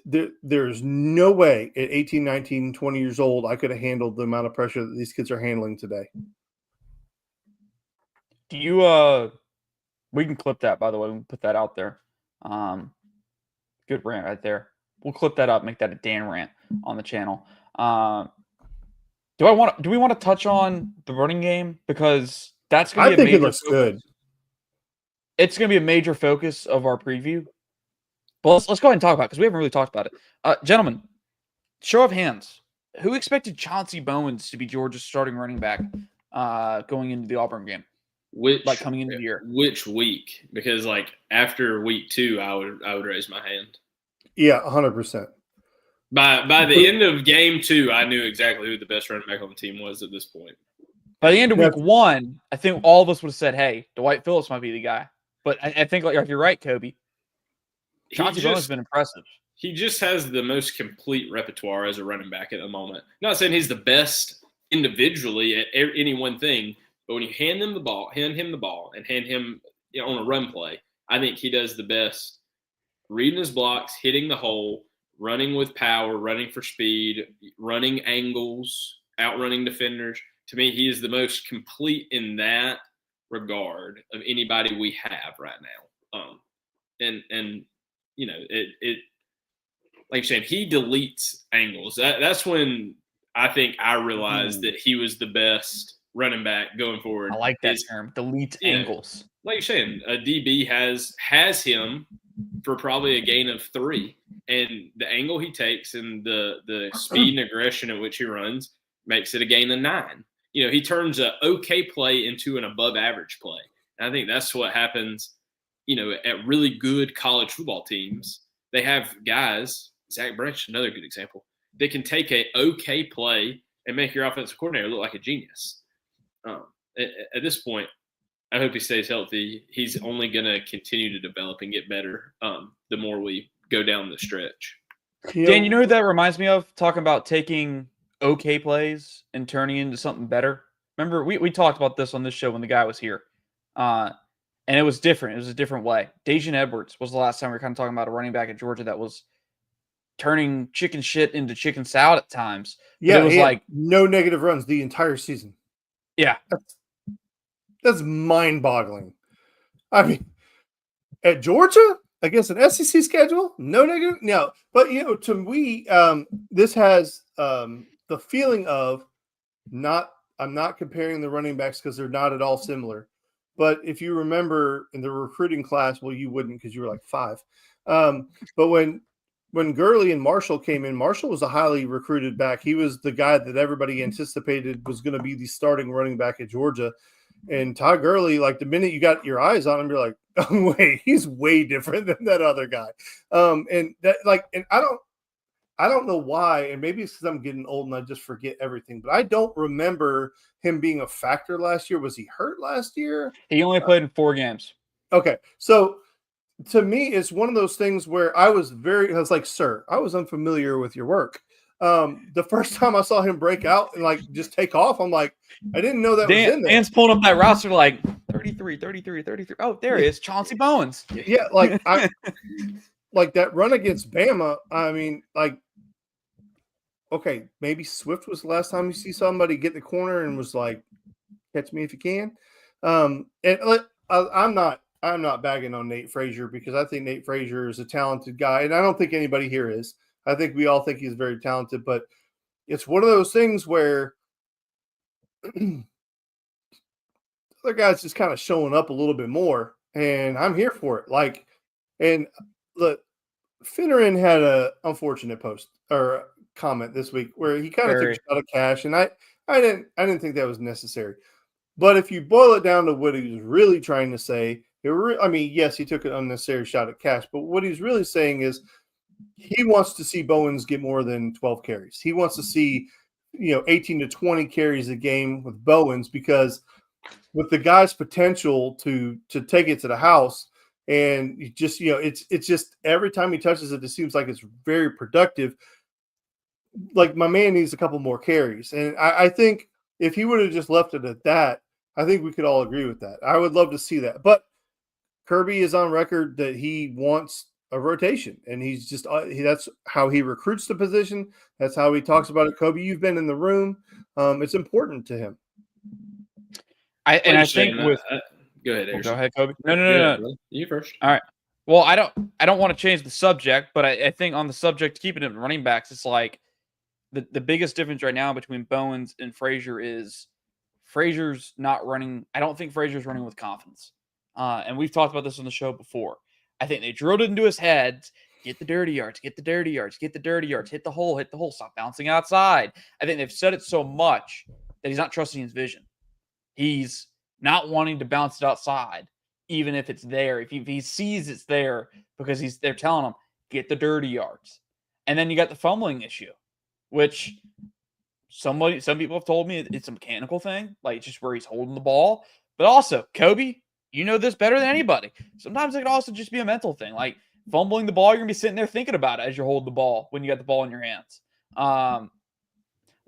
There's no way at 18, 19, 20 years old I could have handled the amount of pressure that these kids are handling today. Do you we can clip that, by the way. We can put that out there. Good rant right there. We'll clip that up, make that a Dan rant on the channel. Do we want to touch on the running game? Because that's going to be a major focus. Good. It's going to be a major focus of our preview. But let's go ahead and talk about it because we haven't really talked about it. Gentlemen, show of hands. Who expected Chauncey Bowens to be Georgia's starting running back going into the Auburn game? Coming into the year? Which week? Because after week 2, I would raise my hand. Yeah, 100%. By the end of game 2, I knew exactly who the best running back on the team was at this point. By the end of week 1, I think all of us would have said, "Hey, Dwight Phillips might be the guy." But I think if you're right, Kobe, Chauncey Bowens has been impressive. He just has the most complete repertoire as a running back at the moment. Not saying he's the best individually at any one thing, but when you hand him the ball, and hand him on a run play, I think he does the best. Reading his blocks, hitting the hole, running with power, running for speed, running angles, outrunning defenders. To me, he is the most complete in that regard of anybody we have right now. It like you're saying, he deletes angles. That's when I think I realized that he was the best running back going forward. I like that term, delete angles. Like you're saying, a DB has him for probably a gain of 3, and the angle he takes and the speed and aggression at which he runs makes it a gain of 9. He turns an okay play into an above average play. And I think that's what happens, at really good college football teams. They have guys, Zach Branch, another good example, that can take a okay play and make your offensive coordinator look like a genius. At this point, I hope he stays healthy. He's only going to continue to develop and get better the more we go down the stretch. Dan, you know who that reminds me of? Talking about taking okay plays and turning into something better. Remember, we talked about this on this show when the guy was here. And it was different. It was a different way. Dajan Edwards was the last time we were kind of talking about a running back in Georgia that was turning chicken shit into chicken salad at times. Yeah, it was no negative runs the entire season. Yeah. That's mind-boggling. I mean, at Georgia against an SEC schedule, no negative, no. But to me, this has the feeling of not. I'm not comparing the running backs because they're not at all similar. But if you remember in the recruiting class, well, you wouldn't because you were like 5. But when Gurley and Marshall came in, Marshall was a highly recruited back. He was the guy that everybody anticipated was going to be the starting running back at Georgia. And Todd Gurley, like the minute you got your eyes on him, you're like, oh, wait, he's way different than that other guy. And I don't know why, and maybe it's because I'm getting old and I just forget everything, but I don't remember him being a factor last year. Was he hurt last year? He only played in 4 games. Okay. So to me, it's one of those things where I was like, sir, I was unfamiliar with your work. The first time I saw him break out and like just take off, I'm like, I didn't know that was in there. Dan's pulling up that roster like 33. Oh, there he is, Chauncey Bowens. Yeah, like like that run against Bama. I mean, like, okay, maybe Swift was the last time you see somebody get the corner and was like, catch me if you can. And I'm not bagging on Nate Frazier because I think Nate Frazier is a talented guy, and I don't think anybody here is. I think we all think he's very talented, but it's one of those things where other guys just kind of showing up a little bit more, and I'm here for it. Like, and look, Finneran had a unfortunate post or comment this week where he kind of took a shot of cash, and I didn't think that was necessary. But if you boil it down to what he was really trying to say, I mean, yes, he took an unnecessary shot at cash, but what he's really saying is he wants to see Bowens get more than 12 carries. He wants to see, 18 to 20 carries a game with Bowens because with the guy's potential to take it to the house, and you just, it's just every time he touches it, it seems like it's very productive. Like my man needs a couple more carries. And I think if he would have just left it at that, I think we could all agree with that. I would love to see that. But Kirby is on record that he wants a rotation, and he's just that's how he recruits the position. That's how he talks about it. Kobe, you've been in the room. It's important to him. I think with go ahead, go ahead, Kobe. No. You first. All right. Well, I don't want to change the subject, but I think on the subject, keeping it in running backs, it's like the biggest difference right now between Bowens and Frazier is Frazier's not running. I don't think Frazier's running with confidence. And we've talked about this on the show before. I think they drilled it into his head. Get the dirty yards, get the dirty yards, get the dirty yards, hit the hole, stop bouncing outside. I think they've said it so much that he's not trusting his vision. He's not wanting to bounce it outside, even if it's there. If he sees it's there because they're telling him, get the dirty yards. And then you got the fumbling issue, which some people have told me it's a mechanical thing, like just where he's holding the ball. But also, Kobe, you know this better than anybody. Sometimes it could also just be a mental thing. Like fumbling the ball, you're going to be sitting there thinking about it as you're holding the ball when you got the ball in your hands. I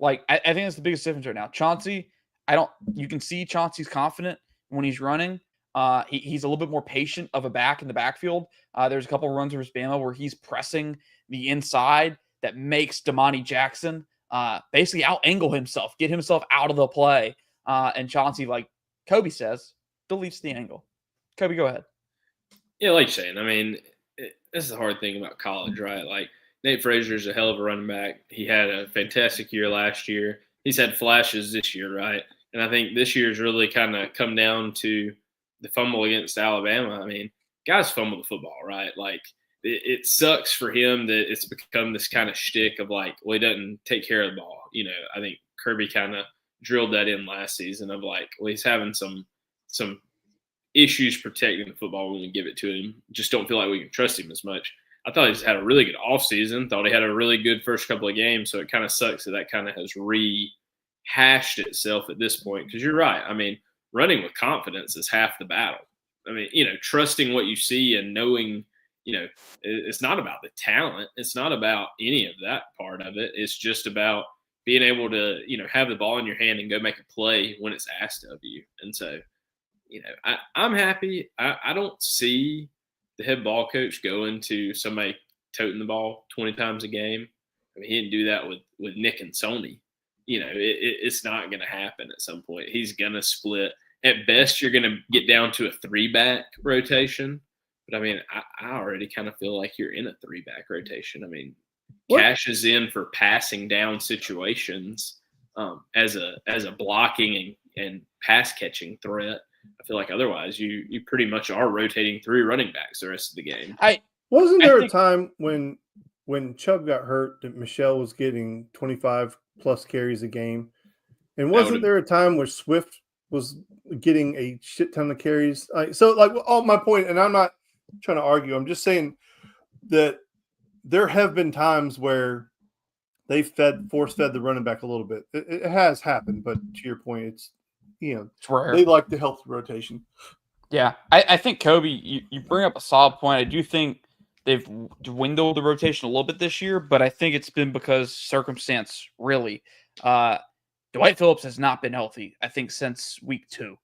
think that's the biggest difference right now. Chauncey, you can see Chauncey's confident when he's running. He's a little bit more patient of a back in the backfield. There's a couple of runs versus Bama where he's pressing the inside that makes Damani Jackson basically out-angle himself, get himself out of the play. And Chauncey, like Kobe says, deletes the angle. Kobe, go ahead. Yeah, like you're saying, I mean, this is the hard thing about college, right? Like Nate Frazier's a hell of a running back. He had a fantastic year last year. He's had flashes this year, right? And I think this year's really kind of come down to the fumble against Alabama. I mean, guys fumble the football, right? Like it sucks for him that it's become this kind of shtick of like, well, he doesn't take care of the ball. I think Kirby kind of drilled that in last season of like, well, he's having some issues protecting the football when we give it to him. Just don't feel like we can trust him as much. I thought he's had a really good offseason. Thought he had a really good first couple of games. So it kind of sucks that kind of has rehashed itself at this point. Because you're right. I mean, running with confidence is half the battle. I mean, trusting what you see and knowing, it's not about the talent. It's not about any of that part of it. It's just about being able to, have the ball in your hand and go make a play when it's asked of you. And so, I'm happy. I don't see the head ball coach going to somebody toting the ball 20 times a game. I mean, he didn't do that with Nick and Sony. It's not going to happen at some point. He's going to split. At best, you're going to get down to a 3-back rotation. But I mean, I already kind of feel like you're in a 3-back rotation. I mean, What? Cash is in for passing down situations as a blocking and pass catching threat. I feel like otherwise you pretty much are rotating 3 running backs the rest of the game. Wasn't I there think- a time when Chubb got hurt that Michelle was getting 25 plus carries a game? And wasn't there a time where Swift was getting a shit ton of carries? All my point, and I'm not trying to argue, I'm just saying that there have been times where they force fed the running back a little bit. It has happened, but to your point, it's rare. they like the healthy rotation. Yeah, I think Kobe, you bring up a solid point. I do think they've dwindled the rotation a little bit this year, but I think it's been because circumstance, really. Dwight Phillips has not been healthy, I think, since week 2.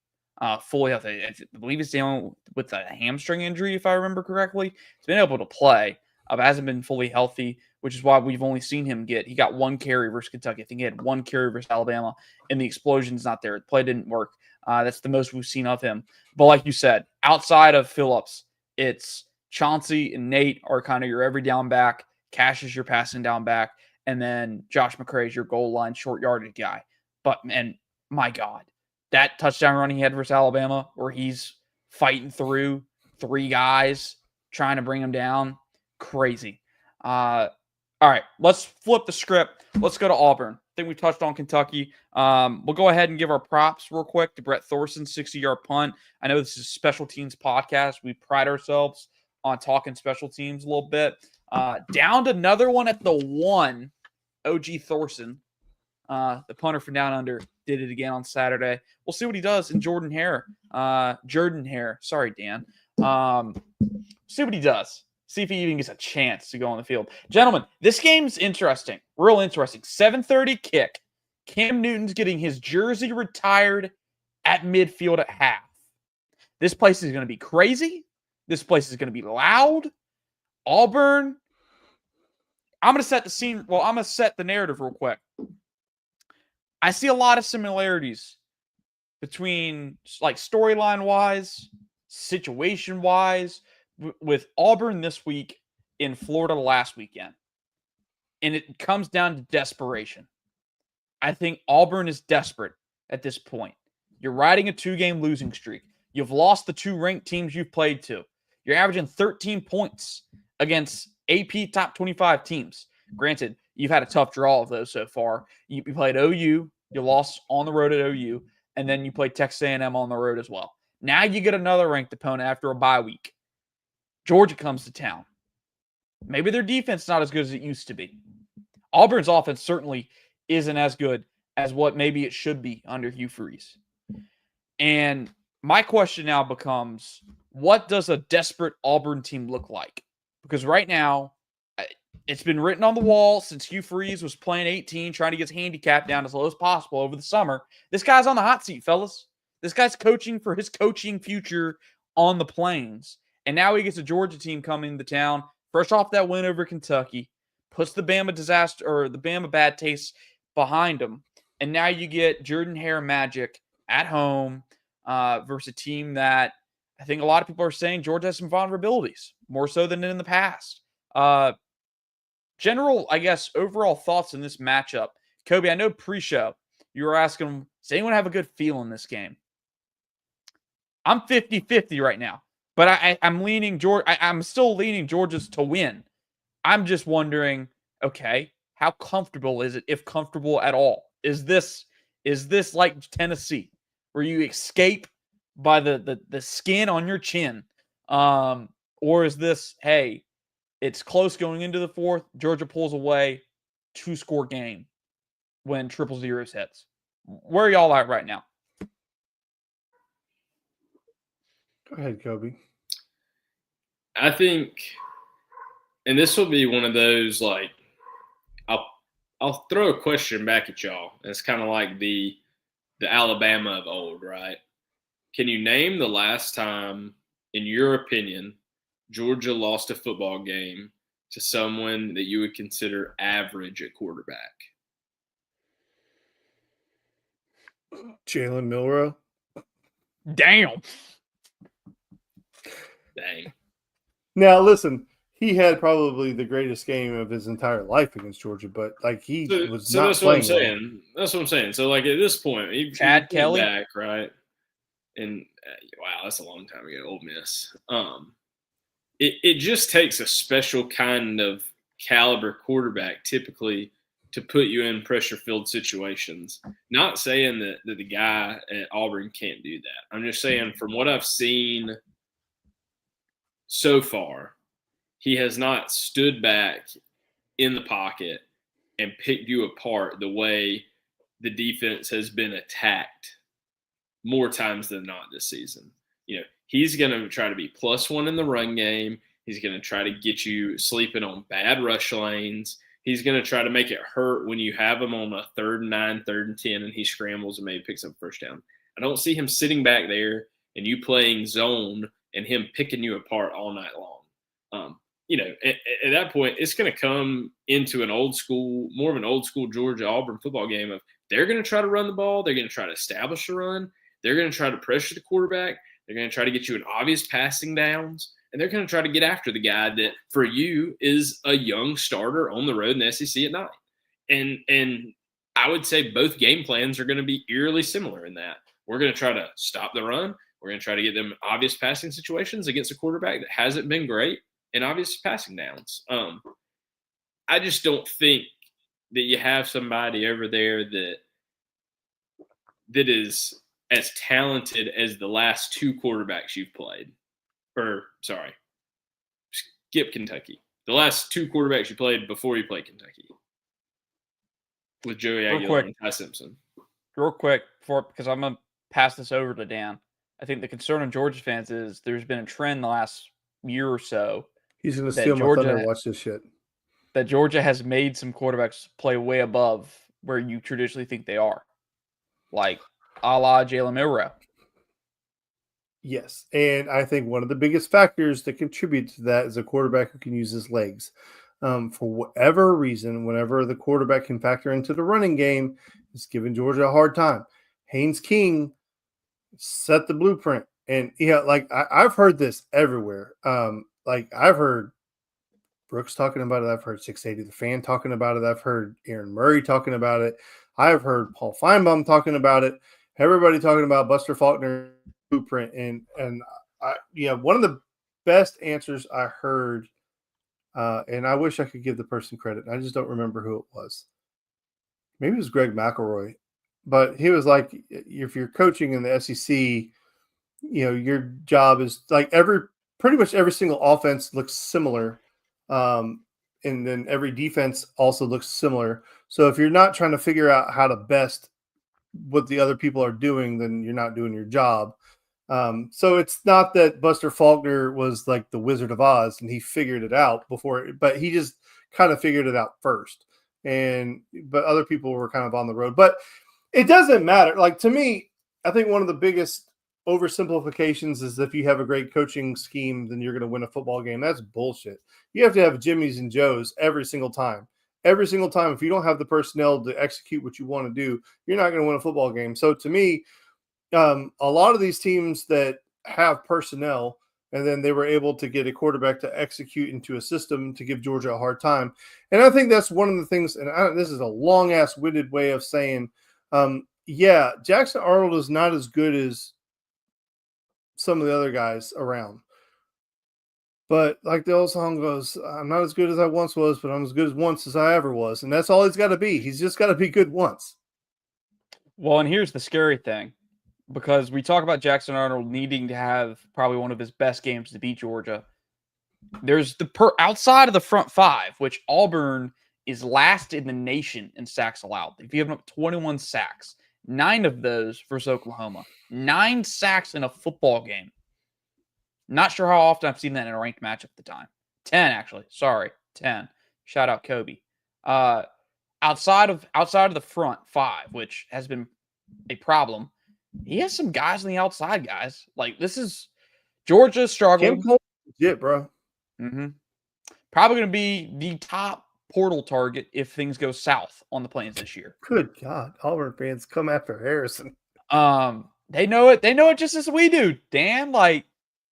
Fully healthy. I believe he's dealing with a hamstring injury, if I remember correctly. He's been able to play, but hasn't been fully healthy, which is why we've only seen him he got 1 carry versus Kentucky. I think he had 1 carry versus Alabama, and the explosion's not there. The play didn't work. That's the most we've seen of him. But like you said, outside of Phillips, it's Chauncey and Nate are kind of your every down back. Cash is your passing down back. And then Josh McCray is your goal line short yardage guy. But, man, my God, that touchdown run he had versus Alabama where he's fighting through 3 guys trying to bring him down, crazy. All right, let's flip the script. Let's go to Auburn. I think we touched on Kentucky. We'll go ahead and give our props real quick to Brett Thorson's 60-yard punt. I know this is a special teams podcast. We pride ourselves on talking special teams a little bit. Downed another one at the 1, OG Thorson. The punter from down under did it again on Saturday. We'll see what he does in Jordan Hare. Sorry, Dan. See what he does. See if he even gets a chance to go on the field. Gentlemen, this game's interesting. Real interesting. 7:30 kick. Cam Newton's getting his jersey retired at midfield at half. This place is going to be crazy. This place is going to be loud. Auburn. I'm going to set the scene. Well, I'm going to set the narrative real quick. I see a lot of similarities between, like, storyline-wise, situation-wise, with Auburn this week in Florida last weekend. And it comes down to desperation. I think Auburn is desperate at this point. You're riding a 2-game losing streak. You've lost the 2 ranked teams you've played to. You're averaging 13 points against AP top 25 teams. Granted, you've had a tough draw of those so far. You played OU. You lost on the road at OU. And then you played Texas A&M on the road as well. Now you get another ranked opponent after a bye week. Georgia comes to town. Maybe their defense is not as good as it used to be. Auburn's offense certainly isn't as good as what maybe it should be under Hugh Freeze. And my question now becomes, what does a desperate Auburn team look like? Because right now, it's been written on the wall since Hugh Freeze was playing 18, trying to get his handicap down as low as possible over the summer. This guy's on the hot seat, fellas. This guy's coaching for his coaching future on the Plains. And now he gets a Georgia team coming to town, fresh off that win over Kentucky, puts the Bama disaster or the Bama bad taste behind him. And now you get Jordan Hare magic at home versus a team that I think a lot of people are saying Georgia has some vulnerabilities, more so than in the past. General, I guess, overall thoughts in this matchup. Kobe, I know pre-show you were asking, does anyone have a good feel in this game? I'm 50-50 right now. But I'm leaning Georgia. I'm still leaning Georgia's to win. I'm just wondering, okay, how comfortable is it, if comfortable at all? Is this like Tennessee, where you escape by the skin on your chin, or is this, hey, it's close going into the 4th, Georgia pulls away, 2-score game when 000 hits? Where are y'all at right now? Go ahead, Kobe. I think, and this will be one of those, like, I'll throw a question back at y'all. It's kind of like the Alabama of old, right? Can you name the last time, in your opinion, Georgia lost a football game to someone that you would consider average at quarterback? Jalen Milroe. Damn. Dang. Now, listen, he had probably the greatest game of his entire life against Georgia, but like he was So not that's what I'm playing well. saying. That's what I'm saying. So like at this point, Chad Kelly? back, right? And wow, that's a long time ago. Ole Miss. It just takes a special kind of caliber quarterback typically to put you in pressure filled situations. Not saying that the guy at Auburn can't do that. I'm just saying from what I've seen so far, he has not stood back in the pocket and picked you apart the way the defense has been attacked more times than not this season. He's going to try to be +1 in the run game. He's going to try to get you sleeping on bad rush lanes. He's going to try to make it hurt when you have him on a 3rd and 9, 3rd and 10, and he scrambles and maybe picks up first down. I don't see him sitting back there and you playing zone and him picking you apart all night long. At that point, it's going to come into more of an old school Georgia Auburn football game of they're going to try to run the ball. They're going to try to establish a run. They're going to try to pressure the quarterback. They're going to try to get you in obvious passing downs. And they're going to try to get after the guy that, for you, is a young starter on the road in the SEC at 9. And I would say both game plans are going to be eerily similar in that. We're going to try to stop the run. We're going to try to get them in obvious passing situations against a quarterback that hasn't been great in obvious passing downs. I just don't think that you have somebody over there that is as talented as the last 2 quarterbacks you've played. Skip Kentucky. The last 2 quarterbacks you played before you played Kentucky. With Joey Aguilar and Ty Simpson. Real quick, because I'm going to pass this over to Dan. I think the concern on Georgia fans is there's been a trend the last year or so. He's going to steal my thunder. Watch this shit. That Georgia has made some quarterbacks play way above where you traditionally think they are. Like a la Jalen Milroe. Yes, and I think one of the biggest factors that contribute to that is a quarterback who can use his legs. For whatever reason, whenever the quarterback can factor into the running game, it's giving Georgia a hard time. Haynes King set the blueprint. And, I've heard this everywhere. I've heard Brooks talking about it. I've heard 680 The Fan talking about it. I've heard Aaron Murray talking about it. I've heard Paul Feinbaum talking about it. Everybody talking about Buster Faulkner blueprint. And one of the best answers I heard, and I wish I could give the person credit. I just don't remember who it was. Maybe it was Greg McElroy, but he was like, if you're coaching in the SEC, your job is pretty much every single offense looks similar. And then every defense also looks similar. So if you're not trying to figure out how to best what the other people are doing, then you're not doing your job. So it's not that Buster Faulkner was like the Wizard of Oz and he figured it out but he just kind of figured it out first. But other people were kind of on the road. But it doesn't matter. Like, to me, I think one of the biggest oversimplifications is if you have a great coaching scheme, then you're going to win a football game. That's bullshit. You have to have Jimmys and Joes every single time. Every single time, if you don't have the personnel to execute what you want to do, you're not going to win a football game. So to me, a lot of these teams that have personnel and then they were able to get a quarterback to execute into a system to give Georgia a hard time. And I think that's one of the things, and this is a long-ass winded way of saying, Jackson Arnold is not as good as some of the other guys around. But like the old song goes, I'm not as good as I once was, but I'm as good as once as I ever was. And that's all he's got to be. He's just got to be good once. Well, and here's the scary thing. Because we talk about Jackson Arnold needing to have probably one of his best games to beat Georgia. There's outside of the front 5, which Auburn is last in the nation in sacks allowed. They've given up 21 sacks, 9 of those versus Oklahoma. 9 sacks in a football game. Not sure how often I've seen that in a ranked matchup at the time. 10, actually. Sorry, 10. Shout out Kobe. Outside of the front 5, which has been a problem, he has some guys on the outside, guys. Like, this is Georgia struggling. Kim Cole, legit, bro. Mm-hmm. Probably going to be the top portal target if things go south on the Plains this year. Good God, Auburn fans come after Harrison. They know it. They know it just as we do, Dan. Like,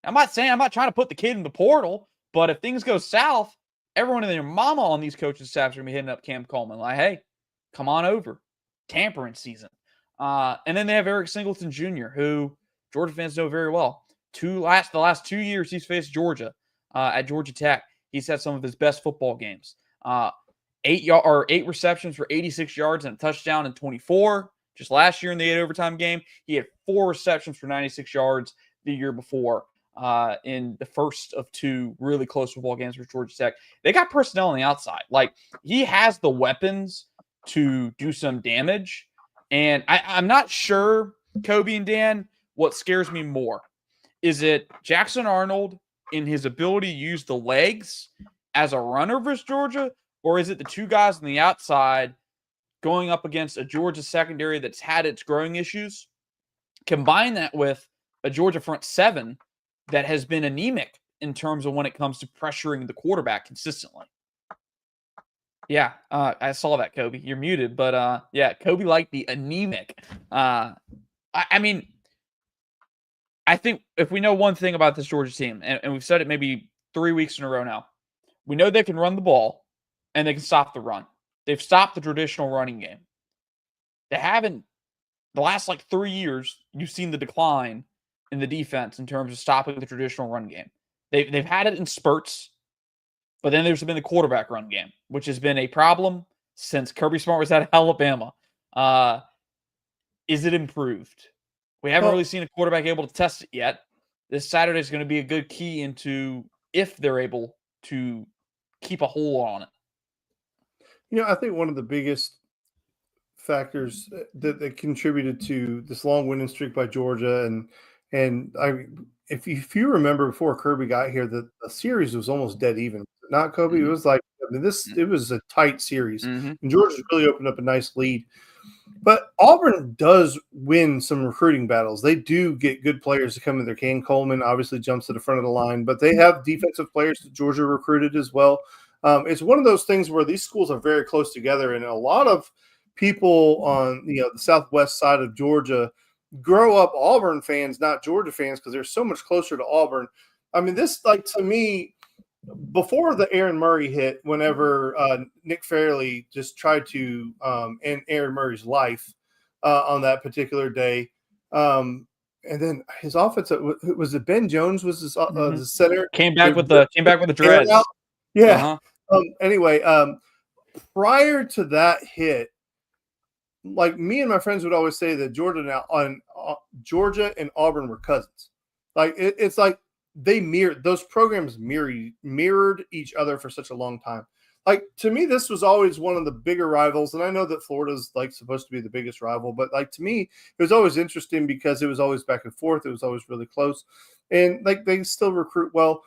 I'm not trying to put the kid in the portal, But if things go south, everyone and their mama on these coaching staffs are going to be hitting up Cam Coleman. Like, hey, come on over. Tampering season. And then they have Eric Singleton Jr., who Georgia fans know very well. The last 2 years he's faced Georgia at Georgia Tech. He's had some of his best football games. 8 receptions for 86 yards and a touchdown in 24. Just last year in the 8 overtime game, he had 4 receptions for 96 yards the year before in the first of 2 really close football games for Georgia Tech. They got personnel on the outside. Like, he has the weapons to do some damage. And I'm not sure, Kobe and Dan, what scares me more. Is it Jackson Arnold in his ability to use the legs as a runner versus Georgia? Or is it the 2 guys on the outside going up against a Georgia secondary that's had its growing issues? Combine that with a Georgia front 7 that has been anemic in terms of when it comes to pressuring the quarterback consistently. Yeah, I saw that, Kobe. You're muted, but yeah, Kobe liked the anemic. I mean, I think if we know one thing about this Georgia team, and we've said it maybe 3 weeks in a row now, we know they can run the ball and they can stop the run. They've stopped the traditional running game. They haven't. The last 3 years, you've seen the decline in the defense in terms of stopping the traditional run game. They've had it in spurts, but then there's been the quarterback run game, which has been a problem since Kirby Smart was at Alabama. Is it improved? We haven't really seen a quarterback able to test it yet. This Saturday is going to be a good key into if they're able to keep a hold on it. I think one of the biggest factors that contributed to this long winning streak by Georgia, and if you remember before Kirby got here, the series was almost dead even. Not Kobe. Mm-hmm. It was it was a tight series, Mm-hmm. and Georgia really opened up a nice lead. But Auburn does win some recruiting battles. They do get good players to come in there. Cam Coleman obviously jumps to the front of the line, but they have defensive players that Georgia recruited as well. It's one of those things where these schools are very close together, and a lot of people on the southwest side of Georgia grow up Auburn fans, not Georgia fans, because they're so much closer to Auburn. I mean, this, to me, before the Aaron Murray hit, whenever Nick Fairley just tried to end Aaron Murray's life on that particular day, and then his offense was it Ben Jones was his the center came back with the dreads. Yeah. Anyway, prior to that hit, me and my friends would always say that Georgia and Auburn were cousins. It's like they those programs mirrored each other for such a long time. To me, this was always one of the bigger rivals, and I know that Florida's supposed to be the biggest rival, but to me, it was always interesting because it was always back and forth. It was always really close, and they still recruit well.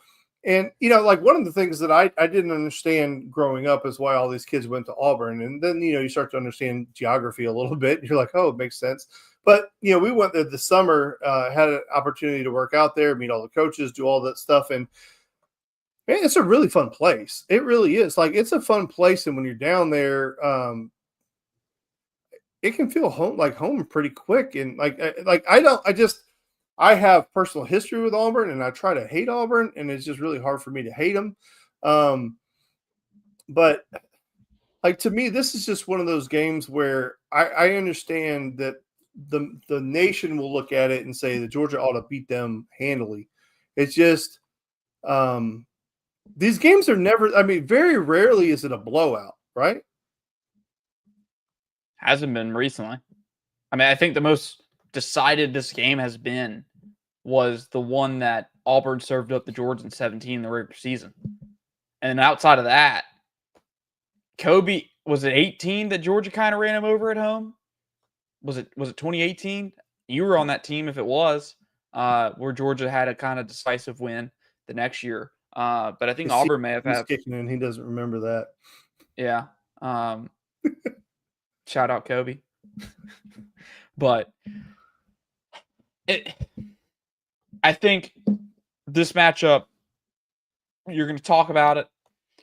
And, one of the things that I didn't understand growing up is why all these kids went to Auburn. And then, you start to understand geography a little bit. You're like, oh, it makes sense. But, we went there this summer, had an opportunity to work out there, meet all the coaches, do all that stuff. And, man, it's a really fun place. It really is. It's a fun place. And when you're down there, it can feel home pretty quick. And, I have personal history with Auburn, and I try to hate Auburn, and it's just really hard for me to hate them. But to me, this is just one of those games where I understand that the nation will look at it and say that Georgia ought to beat them handily. It's just these games are never. I mean, very rarely is it a blowout, right? Hasn't been recently. I mean, I think the most decided this game has been was the one that Auburn served up the Georgia in 17 in the regular season. And outside of that, Kobe, was it 18 that Georgia kind of ran him over at home? Was it 2018? You were on that team if it was, where Georgia had a kind of decisive win the next year. But I think Auburn may have had kicking in. He doesn't remember that. Yeah. Shout out Kobe. But I think this matchup, you're going to talk about it.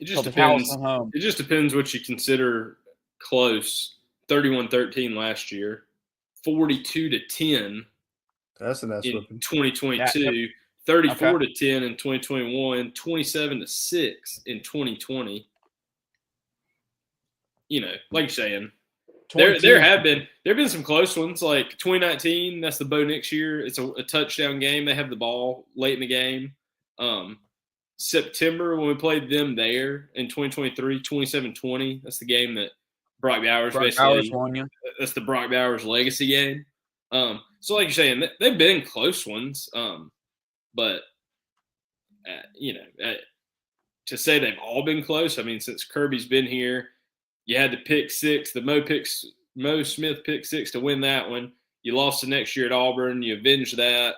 It just depends. It just depends what you consider close. 31-13 last year, 42-10. That's an ass in whipping. 2022, 34-10 in 2021, 27-6 in 2020. You know, like you're saying, there have been some close ones. Like 2019, that's the Bo Nix year. It's a touchdown game. They have the ball late in the game. September when we played them there in 2023, 27-20. That's the game that Brock Bowers won you. That's the Brock Bowers legacy game. So like you're saying, they've been close ones. But to say they've all been close, I mean, since Kirby's been here, you had the pick six, the Mo Smith pick six to win that one. You lost the next year at Auburn. You avenged that.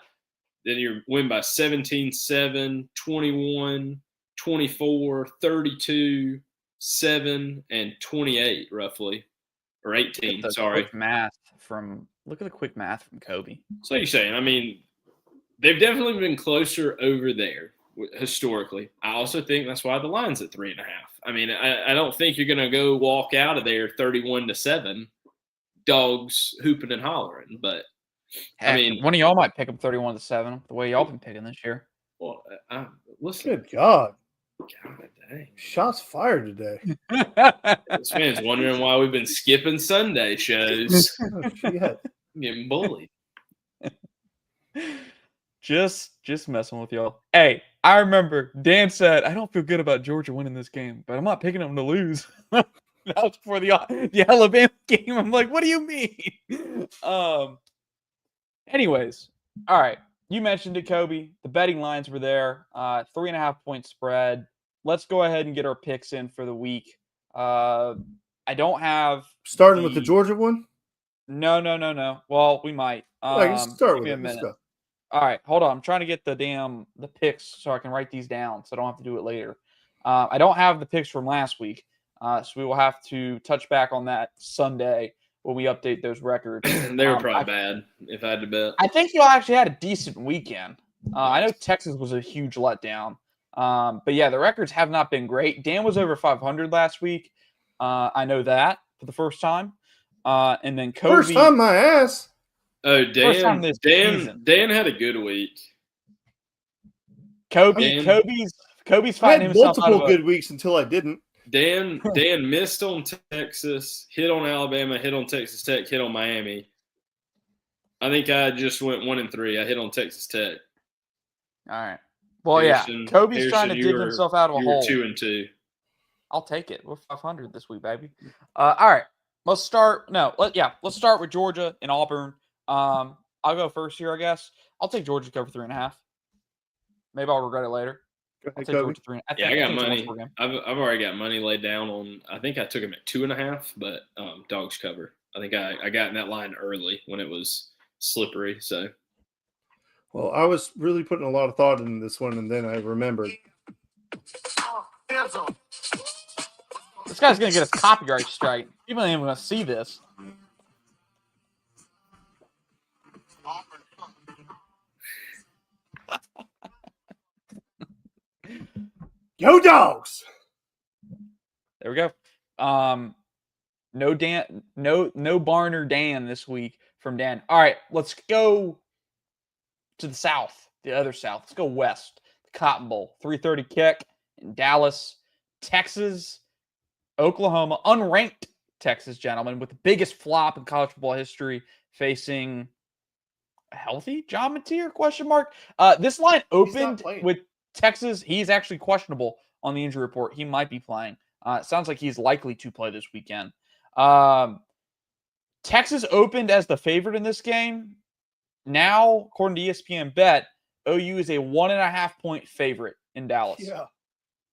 Then you win by 17-7, 21, 24, 32, 7, and 28, roughly. Or 18, sorry. Look at the quick math from Kobe. So you're saying, I mean, they've definitely been closer over there historically. I also think that's why the line's at 3.5. I mean, I don't think you're going to go walk out of there 31-7, dogs hooping and hollering, but Heck, I mean, one of y'all might pick up 31-7 the way y'all been picking this year. Well, listen. Good God. God dang. Shots fired today. This man's wondering why we've been skipping Sunday shows. Oh, shit. Getting bullied. Just messing with y'all. Hey, I remember Dan said, I don't feel good about Georgia winning this game, but I'm not picking them to lose. That was before the Alabama game. I'm like, what do you mean? Anyways, all right. You mentioned it, Kobe. The betting lines were there. 3.5 point spread. Let's go ahead and get our picks in for the week. I don't have starting with the Georgia one. No. Well, we might. Start with it. Let's go. All right, hold on. I'm trying to get the picks so I can write these down so I don't have to do it later. I don't have the picks from last week, so we will have to touch back on that Sunday when we update those records. They were probably bad, if I had to bet. I think y'all actually had a decent weekend. I know Texas was a huge letdown. But yeah, the records have not been great. Dan was over 500 last week. I know that for the first time. And then Kobe. First time my ass. Oh, Dan had a good week. Kobe's fighting I had himself multiple good weeks until I didn't. Dan missed on Texas, hit on Alabama, hit on Texas Tech, hit on Miami. I think I just went 1-3. I hit on Texas Tech. All right. Well, Harrison, Kobe's trying to dig himself out of a hole. 2-2. I'll take it. We're 500 this week, baby. All right. Let's start. Let's start with Georgia and Auburn. I'll go first here, I guess. I'll take Georgia to cover 3.5. Maybe I'll regret it later. I'll take Georgia 3.5. I got money. I've already got money laid down on. I think I took him at 2.5, but dogs cover. I think I got in that line early when it was slippery. So, well, I was really putting a lot of thought into this one, and then I remembered. This guy's gonna get a copyright strike. People ain't even gonna see this. Yo, dogs! There we go. No Barner Dan this week from Dan. All right, let's go to the South, the other South. Let's go west. The Cotton Bowl, 3:30 kick in Dallas, Texas, Oklahoma, unranked Texas, gentlemen, with the biggest flop in college football history, facing a healthy John Mateer, question mark. This line opened with Texas. He's actually questionable on the injury report. He might be playing. It sounds like he's likely to play this weekend. Texas opened as the favorite in this game. Now, according to ESPN Bet, OU is a 1.5 point favorite in Dallas. Yeah,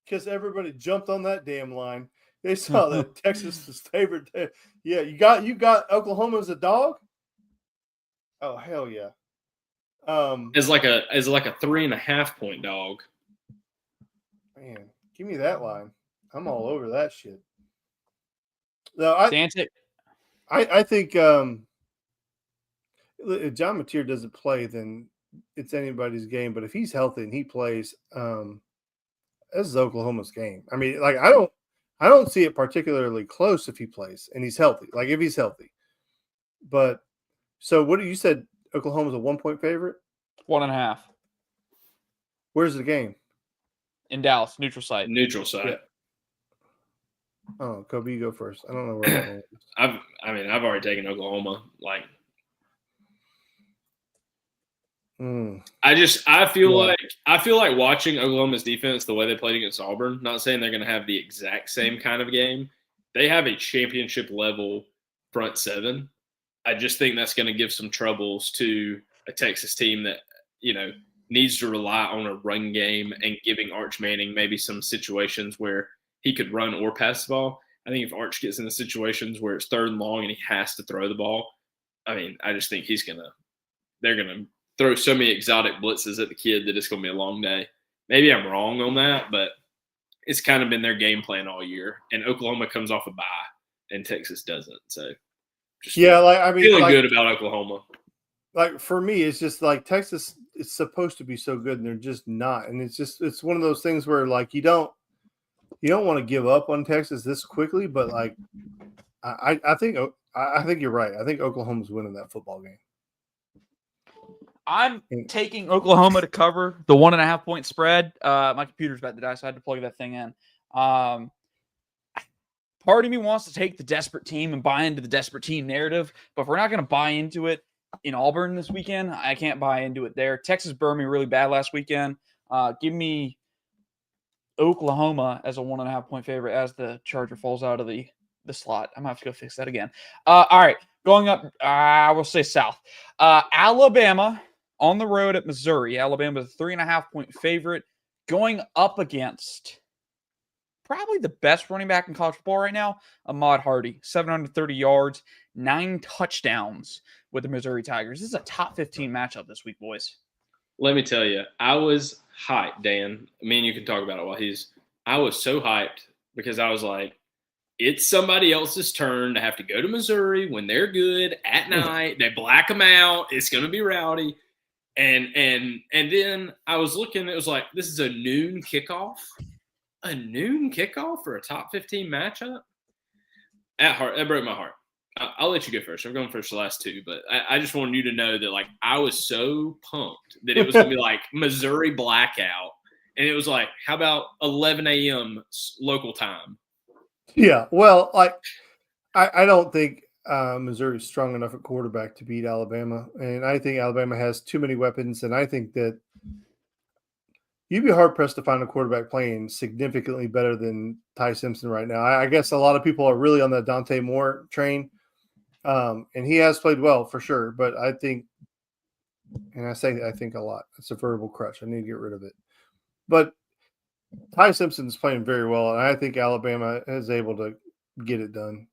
because everybody jumped on that damn line. They saw that Texas was favored. Yeah, you got Oklahoma as a dog. Oh hell yeah! As like a 3.5 point dog. Man, give me that line. I'm all over that shit. No, I think if John Mateer doesn't play, then it's anybody's game. But if he's healthy and he plays, this is Oklahoma's game. I mean, like I don't see it particularly close if he plays and he's healthy. Like if he's healthy. But so what you said? Oklahoma's a 1 point favorite. 1.5. Where's the game? In Dallas, neutral site. Neutral site. Yeah. Oh, Kobe, you go first. I don't know where that one is. I've already taken Oklahoma. Like, I feel like watching Oklahoma's defense the way they played against Auburn. Not saying they're going to have the exact same kind of game. They have a championship level front seven. I just think that's going to give some troubles to a Texas team that, needs to rely on a run game and giving Arch Manning maybe some situations where he could run or pass the ball. I think if Arch gets into situations where it's 3rd and long and he has to throw the ball, I just think they're going to throw so many exotic blitzes at the kid that it's going to be a long day. Maybe I'm wrong on that, but it's kind of been their game plan all year. And Oklahoma comes off a bye and Texas doesn't. So feeling good about Oklahoma. Like, for me, it's just like Texas is supposed to be so good and they're just not. And it's one of those things where, like, you don't want to give up on Texas this quickly, but like I think you're right. I think Oklahoma's winning that football game. I'm taking Oklahoma to cover the 1.5 point spread. My computer's about to die, so I had to plug that thing in. Part of me wants to take the desperate team and buy into the desperate team narrative, but if we're not going to buy into it in Auburn this weekend, I can't buy into it there. Texas burned me really bad last weekend. Give me Oklahoma as a 1.5 point favorite as the Charger falls out of the slot. I'm going to have to go fix that again. All right, going up, I will say south. Alabama on the road at Missouri. Alabama's a 3.5 point favorite going up against probably the best running back in college football right now, Ahmad Hardy. 730 yards, 9 touchdowns with the Missouri Tigers. This is a top 15 matchup this week, boys. Let me tell you, I was hyped, Dan. Me and you can talk about it while I was so hyped because I was like, it's somebody else's turn to have to go to Missouri when they're good at night. They black them out. It's going to be rowdy. And then I was looking, it was like, this is a noon kickoff. A noon kickoff for a top 15 matchup? At heart, that broke my heart. I'll let you go first. I'm going first the last two, but I just wanted you to know that, like, I was so pumped that it was going to be like Missouri blackout. And it was like, how about 11 a.m. local time? Yeah, well, like, I don't think Missouri's strong enough at quarterback to beat Alabama. And I think Alabama has too many weapons. And I think that you'd be hard-pressed to find a quarterback playing significantly better than Ty Simpson right now. I guess a lot of people are really on the Dante Moore train. And he has played well for sure, but I think, and I think a lot, it's a verbal crutch. I need to get rid of it. But Ty Simpson's playing very well, and I think Alabama is able to get it done,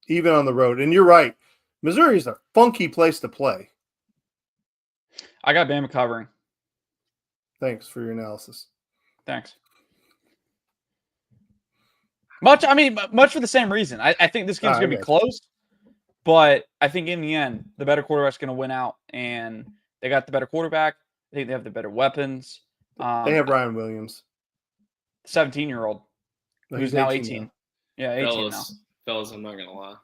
even on the road. And you're right, Missouri is a funky place to play. I got Bama covering. Thanks for your analysis. Thanks. Much for the same reason. I think this game's going to be close. But I think in the end, the better quarterback's going to win out, and they got the better quarterback. I think they have the better weapons. They have Ryan Williams, 17-year-old, who's now 18. Now. Yeah, 18 now. Fellas, I'm not going to lie.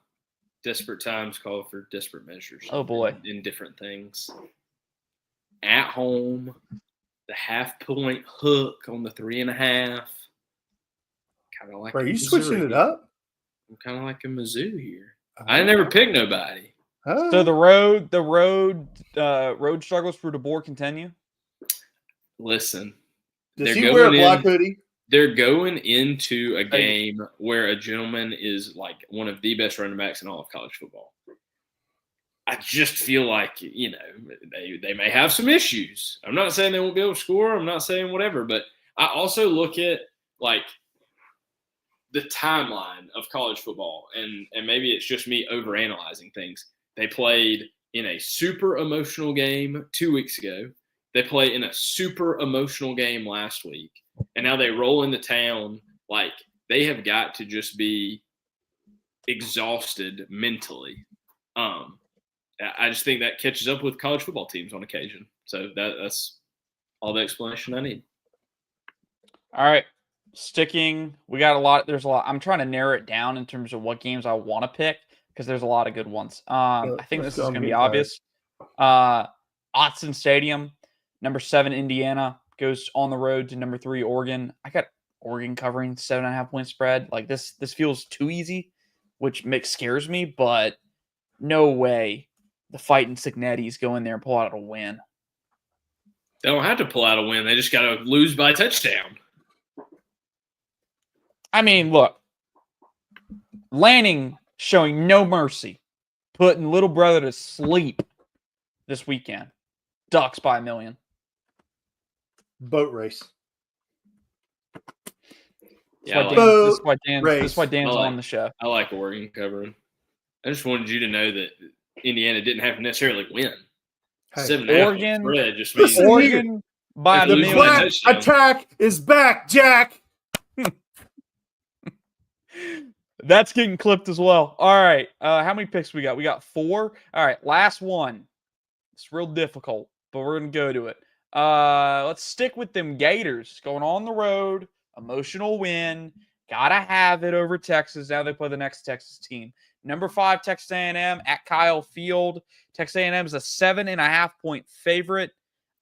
Desperate times call for desperate measures. Oh, boy. In different things. At home, the half-point hook on the 3.5. Kind of like Are you switching it up? I'm kind of like a Mizzou here. I never picked nobody. So the road struggles for DeBoer continue. Listen, does he wear a black hoodie? They're going into a game where a gentleman is like one of the best running backs in all of college football. I just feel like, they may have some issues. I'm not saying they won't be able to score. I'm not saying whatever, but I also look at like the timeline of college football, and maybe it's just me overanalyzing things. They played in a super emotional game 2 weeks ago. They played in a super emotional game last week, and now they roll into town. Like, they have got to just be exhausted mentally. I just think that catches up with college football teams on occasion. So that's all the explanation I need. All right. We got a lot. There's a lot. I'm trying to narrow it down in terms of what games I want to pick because there's a lot of good ones. I think this is going to be obvious. Autzen Stadium, number 7 Indiana goes on the road to number 3 Oregon. I got Oregon covering 7.5-point spread. Like this feels too easy, which scares me. But no way the Fighting Cignettis go in there and pull out a win. They don't have to pull out a win. They just got to lose by a touchdown. I mean, look, Lanning showing no mercy, putting little brother to sleep this weekend. Ducks by 1 million. Boat race. Yeah, This is why Dan's on the show. I like Oregon covering. I just wanted you to know that Indiana didn't have to necessarily win. Hey, 7.5 spread just means Oregon by The 1 million. Black attack is back, Jack. That's getting clipped as well. All right. How many picks we got? We got 4. All right. Last one. It's real difficult, but we're going to go to it. Let's stick with them Gators. Going on the road. Emotional win. Got to have it over Texas. Now they play the next Texas team. Number 5, Texas A&M at Kyle Field. Texas A&M is a 7.5-point favorite.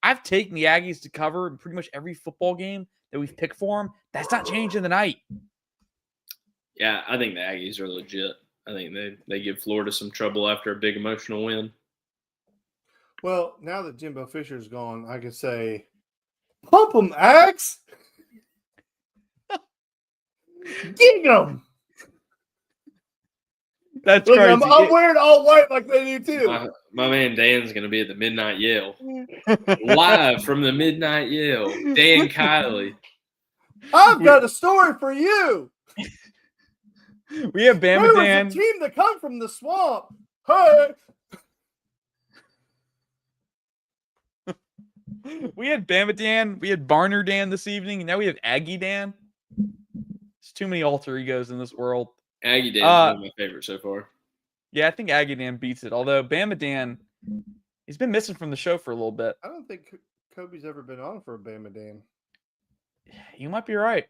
I've taken the Aggies to cover in pretty much every football game that we've picked for them. That's not changing tonight. Yeah, I think the Aggies are legit. I think they give Florida some trouble after a big emotional win. Well, now that Jimbo Fisher's gone, I can say, pump them, Ags. Get them. That's Look, crazy. I'm wearing all white like they do too. My man Dan's going to be at the Midnight Yell. Live from the Midnight Yell. Dan Kiley. I've got a story for you. We have Bama There Dan. was a team that come from the swamp. Hey. We had Bama Dan. We had Barner Dan this evening. And now we have Aggie Dan. There's too many alter egos in this world. Aggie Dan's one of my favorites so far. Yeah, I think Aggie Dan beats it. Although Bama Dan, he's been missing from the show for a little bit. I don't think Kobe's ever been on for a Bama Dan. You might be right.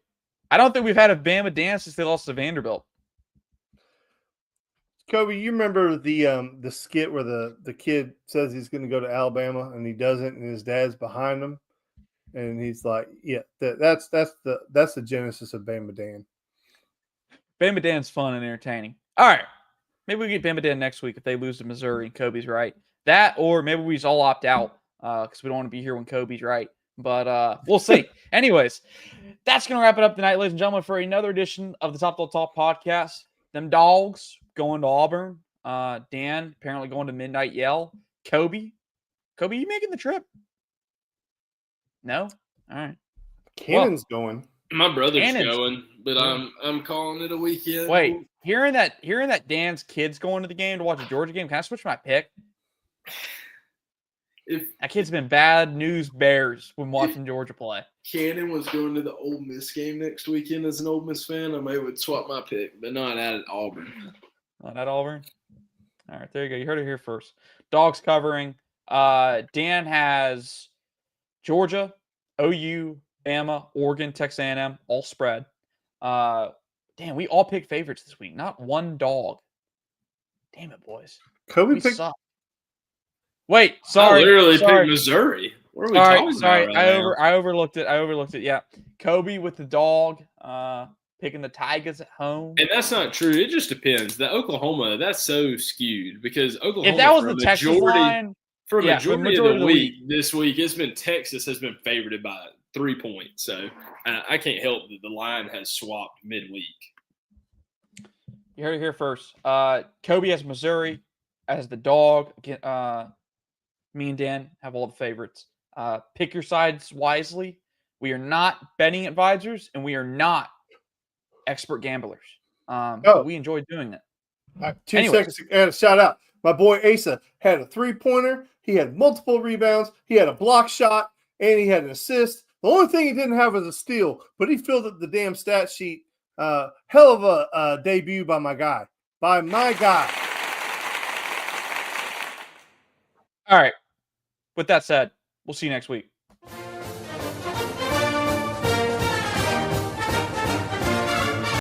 I don't think we've had a Bama Dan since they lost to Vanderbilt. Kobe, you remember the skit where the kid says he's going to go to Alabama and he doesn't, and his dad's behind him, and he's like, "Yeah, that's the genesis of Bama Dan." Bama Dan's fun and entertaining. All right, maybe we get Bama Dan next week if they lose to Missouri and Kobe's right. That, or maybe we just all opt out because we don't want to be here when Kobe's right. But we'll see. Anyways, that's going to wrap it up tonight, ladies and gentlemen, for another edition of the Top podcast. Them dogs going to Auburn. Dan apparently going to Midnight Yell. Kobe, you making the trip? No? All right. Cannon's going. My brother's going, but I'm calling it a weekend. Wait, hearing that Dan's kid's going to the game to watch a Georgia game, can I switch my pick? That kid's been bad news bears when watching Georgia play. Cannon was going to the Ole Miss game next weekend as an Ole Miss fan, I may would swap my pick, but not at Auburn. Not at Auburn? All right, there you go. You heard it here first. Dogs covering. Dan has Georgia, OU, Bama, Oregon, Texas A&M, all spread. Damn, we all picked favorites this week. Not one dog. Damn it, boys. Kobe picked. Suck. Wait, sorry. I literally picked Missouri. What are we talking about? I overlooked it. Yeah. Kobe with the dog, picking the Tigers at home. And that's not true. It just depends. The Oklahoma, that's so skewed because Oklahoma, if that was the Texas line, for a majority of the week this week, it's been Texas has been favored by 3 points. So I can't help that the line has swapped midweek. You heard it here first. Kobe has Missouri as the dog. Me and Dan have all the favorites. Pick your sides wisely. We are not betting advisors, and we are not expert gamblers. But we enjoy doing it. 2 seconds and a shout out. My boy Asa had a 3-pointer. He had multiple rebounds. He had a block shot, and he had an assist. The only thing he didn't have was a steal, but he filled up the damn stat sheet. Hell of a debut by my guy. All right. With that said, we'll see you next week.